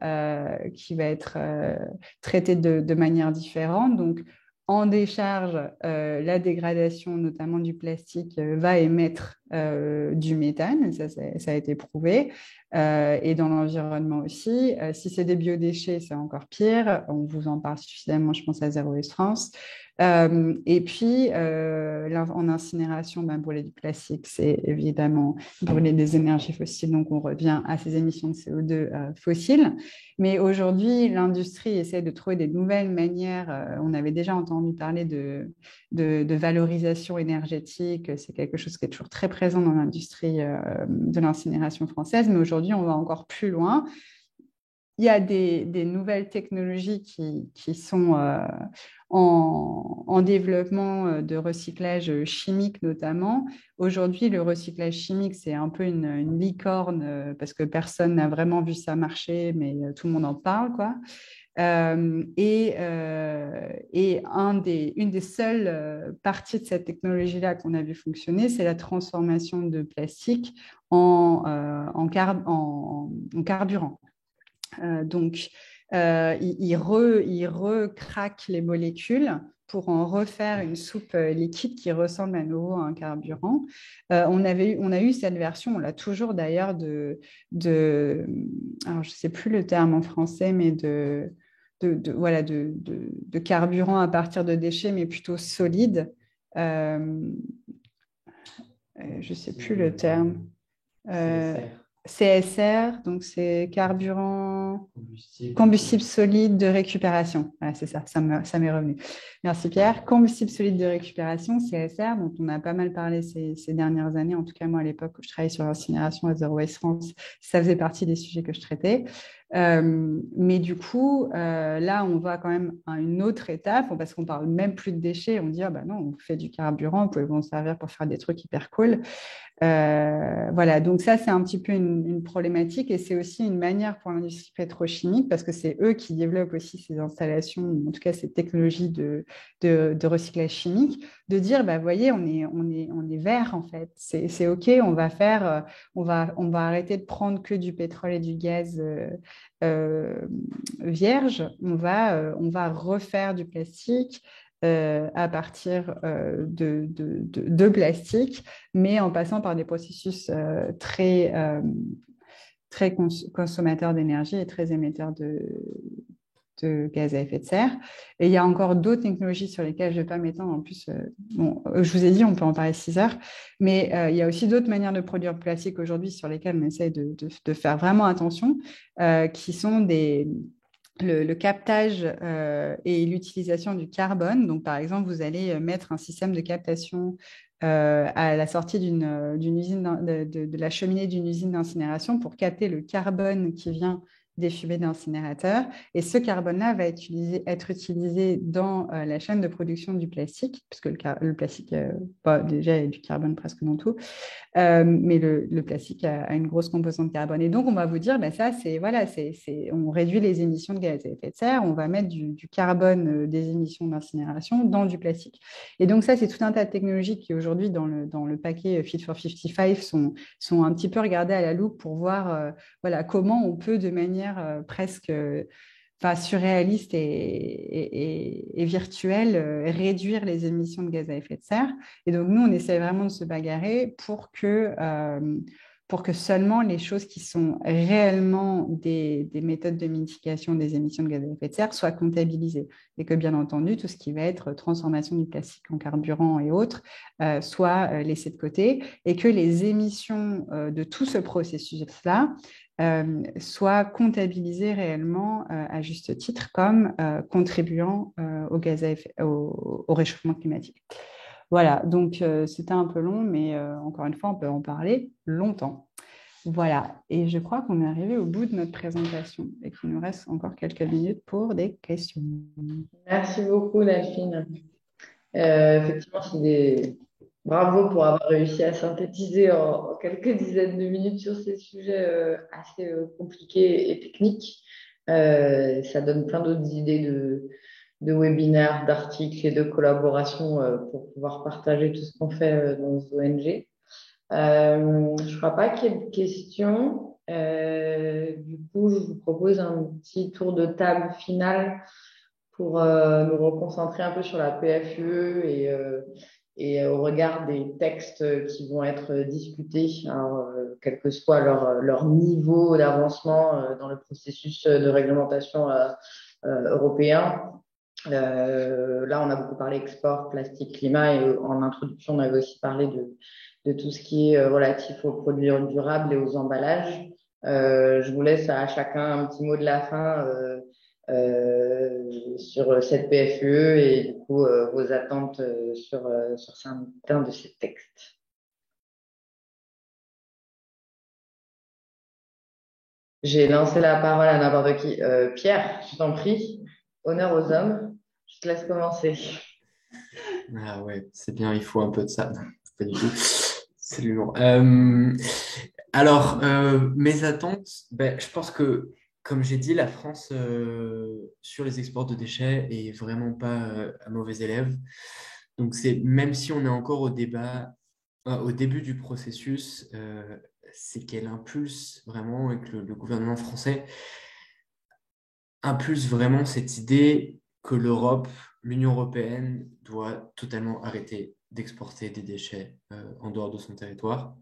traitée de manière différente. Donc, en décharge, la dégradation, notamment du plastique, va émettre du méthane, ça a été prouvé. et dans l'environnement aussi. Si c'est des biodéchets, c'est encore pire. On vous en parle suffisamment, je pense, à Zero Waste France. Et puis, en incinération, brûler du plastique, c'est évidemment brûler des énergies fossiles. Donc, on revient à ces émissions de CO2 fossiles. Mais aujourd'hui, l'industrie essaie de trouver des nouvelles manières. On avait déjà entendu parler de valorisation énergétique. C'est quelque chose qui est toujours très présent dans l'industrie de l'incinération française. Mais aujourd'hui, on va encore plus loin. Il y a des nouvelles technologies qui sont en développement de recyclage chimique notamment. Aujourd'hui, le recyclage chimique, c'est un peu une licorne parce que personne n'a vraiment vu ça marcher, mais tout le monde en parle, quoi. Et une des seules parties de cette technologie-là qu'on a vu fonctionner, c'est la transformation de plastique en carburant. Donc, il recraque les molécules pour en refaire une soupe liquide qui ressemble à nouveau à un carburant. On a eu cette version, on l'a toujours d'ailleurs, alors je ne sais plus le terme en français, mais de carburant à partir de déchets, mais plutôt solides. Je ne sais plus le terme. CSR, donc c'est carburant, combustible solide de récupération. Voilà, c'est ça m'est revenu. Merci Pierre. Combustible solide de récupération, CSR, dont on a pas mal parlé ces dernières années. En tout cas, moi, à l'époque où je travaillais sur l'incinération à Zero Waste France, ça faisait partie des sujets que je traitais. Mais du coup, là, on va quand même à une autre étape, parce qu'on parle même plus de déchets. On dit, non, on fait du carburant, vous pouvez vous en servir pour faire des trucs hyper cool. Voilà, donc ça, c'est un petit peu une problématique et c'est aussi une manière pour l'industrie pétrochimique parce que c'est eux qui développent aussi ces installations, en tout cas ces technologies de recyclage chimique, de dire, voyez, on est vert en fait, c'est OK, on va arrêter de prendre que du pétrole et du gaz vierge, on va refaire du plastique à partir de plastique, mais en passant par des processus très consommateurs d'énergie et très émetteurs de gaz à effet de serre. Et il y a encore d'autres technologies sur lesquelles je ne vais pas m'étendre. En plus, je vous ai dit, on peut en parler 6 heures, mais il y a aussi d'autres manières de produire le plastique aujourd'hui sur lesquelles on essaie de faire vraiment attention, qui sont le captage et l'utilisation du carbone. Donc, par exemple, vous allez mettre un système de captation à la sortie d'une usine, de la cheminée d'une usine d'incinération pour capter le carbone qui vient des fumées d'incinérateurs. Et ce carbone-là va être utilisé dans la chaîne de production du plastique, puisque le plastique, déjà, il y a du carbone presque dans tout. Mais le plastique a une grosse composante carbone. Et donc, on va vous dire, ça, on réduit les émissions de gaz à effet de serre, on va mettre du carbone des émissions d'incinération dans du plastique. Et donc, ça, c'est tout un tas de technologies qui, aujourd'hui, dans le paquet Fit for 55, sont un petit peu regardées à la loupe pour voir comment on peut, de manière presque surréaliste et virtuel, réduire les émissions de gaz à effet de serre. Et donc, nous, on essaie vraiment de se bagarrer pour que seulement les choses qui sont réellement des méthodes de mitigation des émissions de gaz à effet de serre soient comptabilisées. Et que, bien entendu, tout ce qui va être transformation du plastique en carburant et autres soit laissé de côté et que les émissions de tout ce processus-là soit comptabilisé réellement à juste titre comme contribuant au réchauffement climatique. Voilà, donc c'était un peu long, mais encore une fois, on peut en parler longtemps. Voilà, et je crois qu'on est arrivé au bout de notre présentation et qu'il nous reste encore quelques minutes pour des questions. Merci beaucoup, Delphine. Effectivement, bravo pour avoir réussi à synthétiser en quelques dizaines de minutes sur ces sujets assez compliqués et techniques. Ça donne plein d'autres idées de webinaires, d'articles et de collaborations pour pouvoir partager tout ce qu'on fait dans nos ONG. Je ne crois pas qu'il y ait de questions. Du coup, je vous propose un petit tour de table final pour nous reconcentrer un peu sur la PFUE Et au regard des textes qui vont être discutés, alors, quel que soit leur niveau d'avancement dans le processus de réglementation européen, là, on a beaucoup parlé export, plastique, climat, et en introduction, on avait aussi parlé de tout ce qui est relatif aux produits durables et aux emballages. Je vous laisse à chacun un petit mot de la fin sur cette PFUE et du coup vos attentes sur certains de ces textes. J'ai lancé la parole à n'importe qui. Pierre, je t'en prie, honneur aux hommes, je te laisse commencer. Ah ouais, c'est bien, il faut un peu de ça. Non, pas du tout. C'est l'humour. Alors, mes attentes, ben, je pense que, comme j'ai dit, la France sur les exports de déchets est vraiment pas un mauvais élève. Donc, même si on est encore au débat, au début du processus, c'est qu'elle impulse vraiment, et que le gouvernement français impulse vraiment cette idée que l'Union européenne doit totalement arrêter d'exporter des déchets en dehors de son territoire.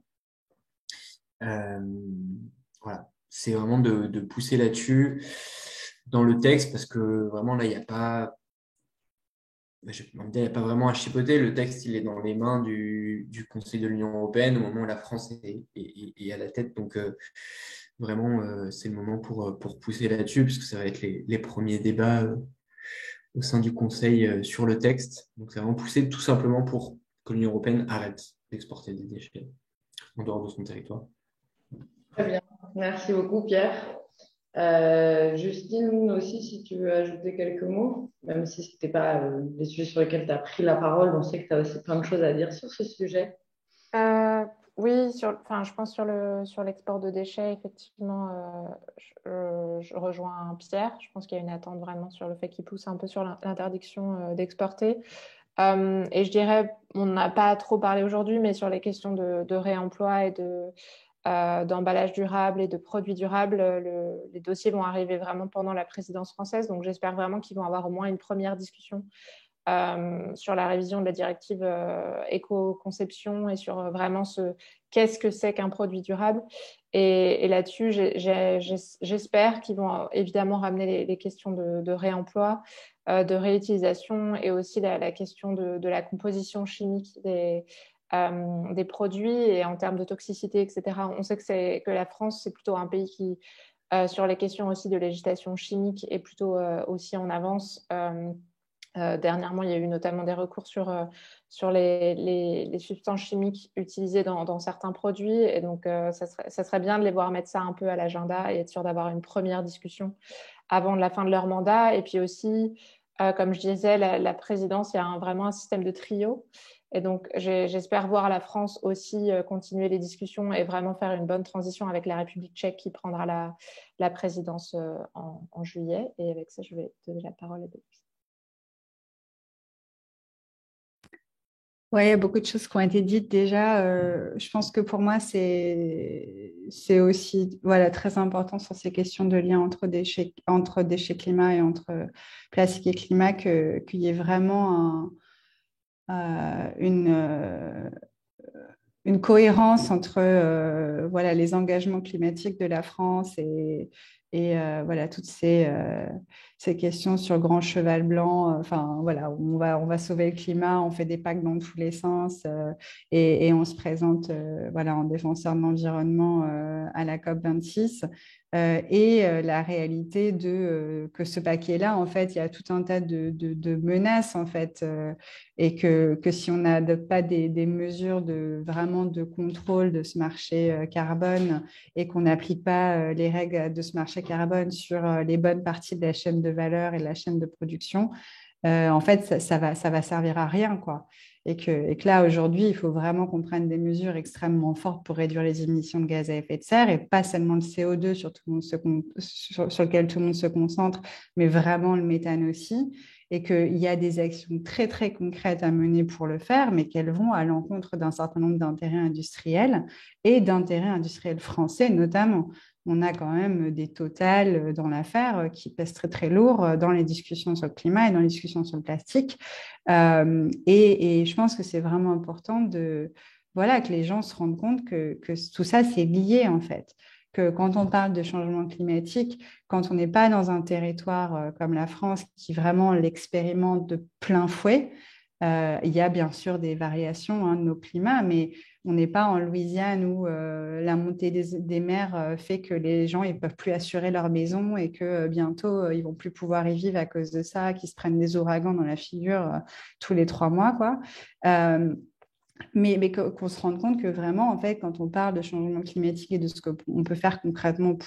Voilà, c'est vraiment de pousser là-dessus dans le texte parce que vraiment là, il n'y a pas, il y a pas vraiment à chipoter. Le texte, il est dans les mains du Conseil de l'Union européenne au moment où la France est à la tête. Donc, vraiment, c'est le moment pour pousser là-dessus, puisque ça va être les premiers débats au sein du Conseil sur le texte. Donc, c'est vraiment pousser tout simplement pour que l'Union européenne arrête d'exporter des déchets en dehors de son territoire. Très bien, merci beaucoup Pierre. Justine aussi, si tu veux ajouter quelques mots, même si ce n'était pas les sujets sur lesquels tu as pris la parole, on sait que tu as aussi plein de choses à dire sur ce sujet. Oui, je pense sur l'export de déchets, effectivement, je rejoins Pierre. Je pense qu'il y a une attente vraiment sur le fait qu'il pousse un peu sur l'interdiction d'exporter. Et je dirais, on n'a pas trop parlé aujourd'hui, mais sur les questions de réemploi et d'emballage durable et de produits durables, les dossiers vont arriver vraiment pendant la présidence française. Donc, j'espère vraiment qu'ils vont avoir au moins une première discussion sur la révision de la directive éco-conception et sur vraiment qu'est-ce que c'est qu'un produit durable. Et là-dessus, j'espère qu'ils vont évidemment ramener les questions de réemploi, de réutilisation et aussi la question de la composition chimique des produits et en termes de toxicité, etc. On sait que la France, c'est plutôt un pays qui, sur les questions aussi de législation chimique, est plutôt aussi en avance. Dernièrement, il y a eu notamment des recours sur les substances chimiques utilisées dans certains produits. Et donc, ça serait bien de les voir mettre ça un peu à l'agenda et être sûr d'avoir une première discussion avant la fin de leur mandat. Et puis aussi, comme je disais, la présidence, il y a vraiment un système de trio. Et donc, j'espère voir la France aussi continuer les discussions et vraiment faire une bonne transition avec la République tchèque qui prendra la présidence en juillet. Et avec ça, je vais donner la parole à Béatrice. Oui, il y a beaucoup de choses qui ont été dites déjà. Je pense que pour moi, c'est aussi très important sur ces questions de lien entre déchets climat et entre plastique et climat qu'il y ait vraiment une cohérence entre les engagements climatiques de la France et toutes ces questions sur le grand cheval blanc. On va sauver le climat, on fait des pactes dans tous les sens et on se présente en défenseur de l'environnement à la COP26. La réalité que ce paquet-là, en fait, il y a tout un tas de menaces, en fait, et que si on n'adopte pas des mesures vraiment de contrôle de ce marché carbone et qu'on n'applique pas les règles de ce marché carbone sur les bonnes parties de la chaîne de valeur et de la chaîne de production, en fait, ça va servir à rien, quoi. Et que là, aujourd'hui, il faut vraiment qu'on prenne des mesures extrêmement fortes pour réduire les émissions de gaz à effet de serre et pas seulement le CO2 sur lequel tout le monde se concentre, mais vraiment le méthane aussi. Et qu'il y a des actions très, très concrètes à mener pour le faire, mais qu'elles vont à l'encontre d'un certain nombre d'intérêts industriels et d'intérêts industriels français notamment. on a quand même des totals dans l'affaire qui pèsent très, très lourd dans les discussions sur le climat et dans les discussions sur le plastique. Et je pense que c'est vraiment important voilà, que les gens se rendent compte que tout ça, c'est lié en fait. Que quand on parle de changement climatique, quand on n'est pas dans un territoire comme la France qui vraiment l'expérimente de plein fouet, il y a bien sûr des variations de nos climats, mais on n'est pas en Louisiane où la montée des mers fait que les gens ne peuvent plus assurer leur maison et que bientôt ils ne vont plus pouvoir y vivre à cause de ça, qu'ils se prennent des ouragans dans la figure tous les 3 mois, quoi. Mais qu'on se rende compte que vraiment, en fait, quand on parle de changement climatique et de ce qu'on peut faire concrètement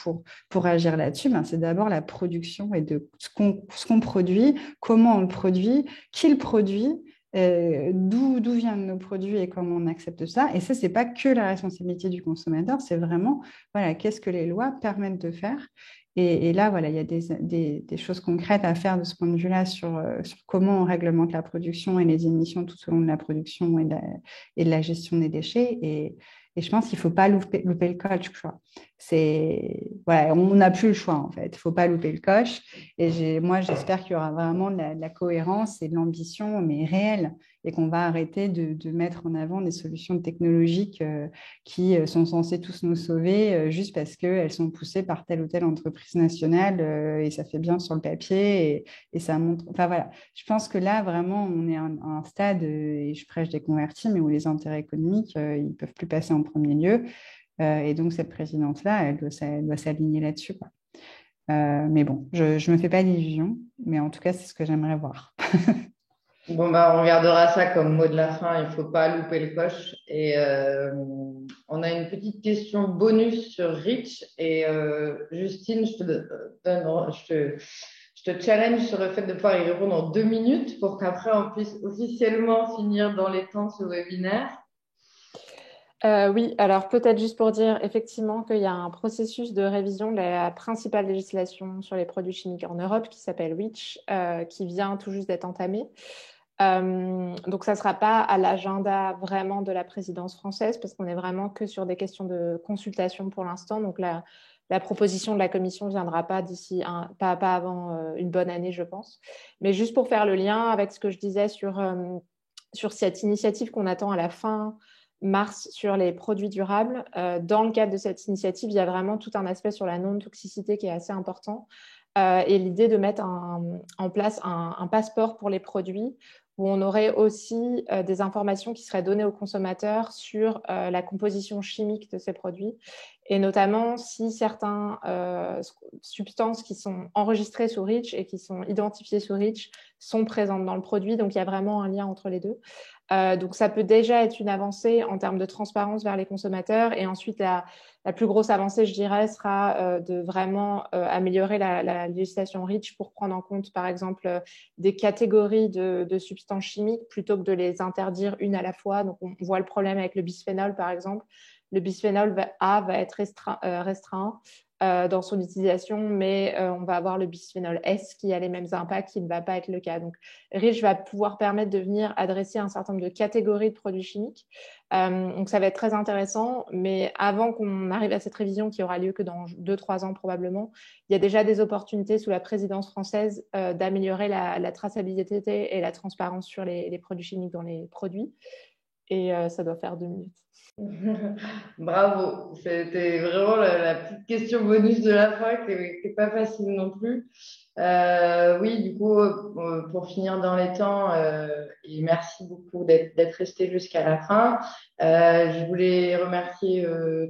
pour agir là-dessus, ben, c'est d'abord la production et de ce qu'on produit, comment on le produit, qui le produit, d'où viennent nos produits et comment on accepte ça. Et ça, ce n'est pas que la responsabilité du consommateur, c'est vraiment, voilà, qu'est-ce que les lois permettent de faire. Et là, voilà, il y a des choses concrètes à faire de ce point de vue-là sur comment on réglemente la production et les émissions tout au long de la production et de la gestion des déchets. Et je pense qu'il ne faut pas louper le coche, quoi. Voilà, on n'a plus le choix, en fait. Il ne faut pas louper le coche. Et moi, j'espère qu'il y aura vraiment de la cohérence et de l'ambition, mais réelle, et qu'on va arrêter de mettre en avant des solutions technologiques qui sont censées tous nous sauver juste parce qu'elles sont poussées par telle ou telle entreprise nationale et ça fait bien sur le papier et ça montre... Enfin voilà, je pense que là, vraiment, on est à un stade, et je prêche des convertis, mais où les intérêts économiques, ils ne peuvent plus passer en premier lieu. Et donc, cette présidence-là, elle doit s'aligner là-dessus, quoi. Mais bon, je ne me fais pas d'illusions, mais en tout cas, c'est ce que j'aimerais voir. Bon, bah, on regardera ça comme mot de la fin. Il ne faut pas louper le coche. Et on a une petite question bonus sur Rich. Et Justine, je te challenge sur le fait de pouvoir y répondre en 2 minutes pour qu'après on puisse officiellement finir dans les temps ce webinaire. Oui, alors peut-être juste pour dire effectivement qu'il y a un processus de révision de la principale législation sur les produits chimiques en Europe qui s'appelle REACH, qui vient tout juste d'être entamé. Donc ça ne sera pas à l'agenda vraiment de la présidence française parce qu'on est vraiment que sur des questions de consultation pour l'instant. Donc la proposition de la Commission ne viendra pas pas avant une bonne année, je pense. Mais juste pour faire le lien avec ce que je disais sur cette initiative qu'on attend à la fin mars sur les produits durables. Dans le cadre de cette initiative, il y a vraiment tout un aspect sur la non-toxicité qui est assez important. Et l'idée de mettre en place un passeport pour les produits où on aurait aussi des informations qui seraient données aux consommateurs sur la composition chimique de ces produits et notamment si certaines substances qui sont enregistrées sous REACH et qui sont identifiées sous REACH sont présentes dans le produit. Donc, il y a vraiment un lien entre les deux. Donc, ça peut déjà être une avancée en termes de transparence vers les consommateurs. Et ensuite, la plus grosse avancée, je dirais, sera de vraiment améliorer la législation REACH pour prendre en compte, par exemple, des catégories de substances chimiques plutôt que de les interdire une à la fois. Donc, on voit le problème avec le bisphénol, par exemple. Le bisphénol A va être restreint dans son utilisation, mais on va avoir le bisphénol S qui a les mêmes impacts, qui ne va pas être le cas. Donc, REACH va pouvoir permettre de venir adresser un certain nombre de catégories de produits chimiques. Donc, ça va être très intéressant, mais avant qu'on arrive à cette révision qui aura lieu que dans 2-3 ans probablement, il y a déjà des opportunités sous la présidence française d'améliorer la traçabilité et la transparence sur les produits chimiques dans les produits. Et ça doit faire 2 minutes. Bravo, c'était vraiment la petite question bonus de la fin qui n'est pas facile non plus. Oui, du coup, pour finir dans les temps, et merci beaucoup d'être resté jusqu'à la fin. Je voulais remercier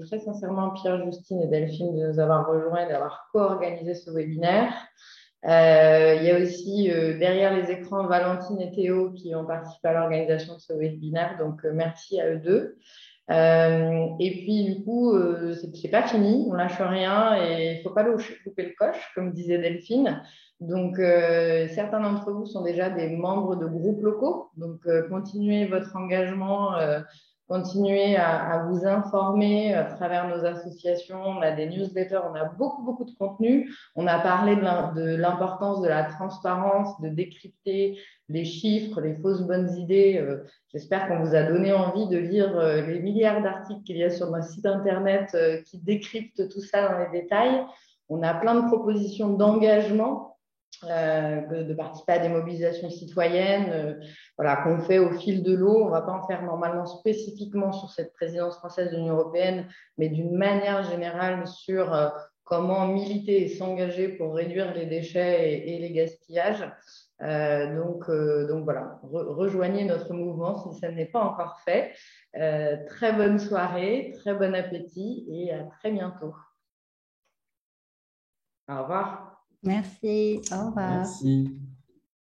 très sincèrement Pierre, Justine et Delphine de nous avoir rejoints et d'avoir co-organisé ce webinaire. Il y a aussi derrière les écrans Valentine et Théo qui ont participé à l'organisation de ce webinaire, donc merci à eux deux. Et puis du coup, c'est pas fini, on lâche rien et il faut pas louper le coche, comme disait Delphine. Donc certains d'entre vous sont déjà des membres de groupes locaux, donc continuez votre engagement continuer à vous informer à travers nos associations. On a des newsletters, on a beaucoup de contenu. On a parlé de l'importance de la transparence, de décrypter les chiffres, les fausses bonnes idées. J'espère qu'on vous a donné envie de lire les milliards d'articles qu'il y a sur notre site internet qui décryptent tout ça dans les détails. On a plein de propositions d'engagement, de participer à des mobilisations citoyennes, voilà, qu'on fait au fil de l'eau. On ne va pas en faire normalement spécifiquement sur cette présidence française de l'Union européenne, mais d'une manière générale sur comment militer et s'engager pour réduire les déchets et les gaspillages. Donc voilà, rejoignez notre mouvement si ça n'est pas encore fait. Très bonne soirée, très bon appétit et à très bientôt. Au revoir. Merci. Au revoir. Merci.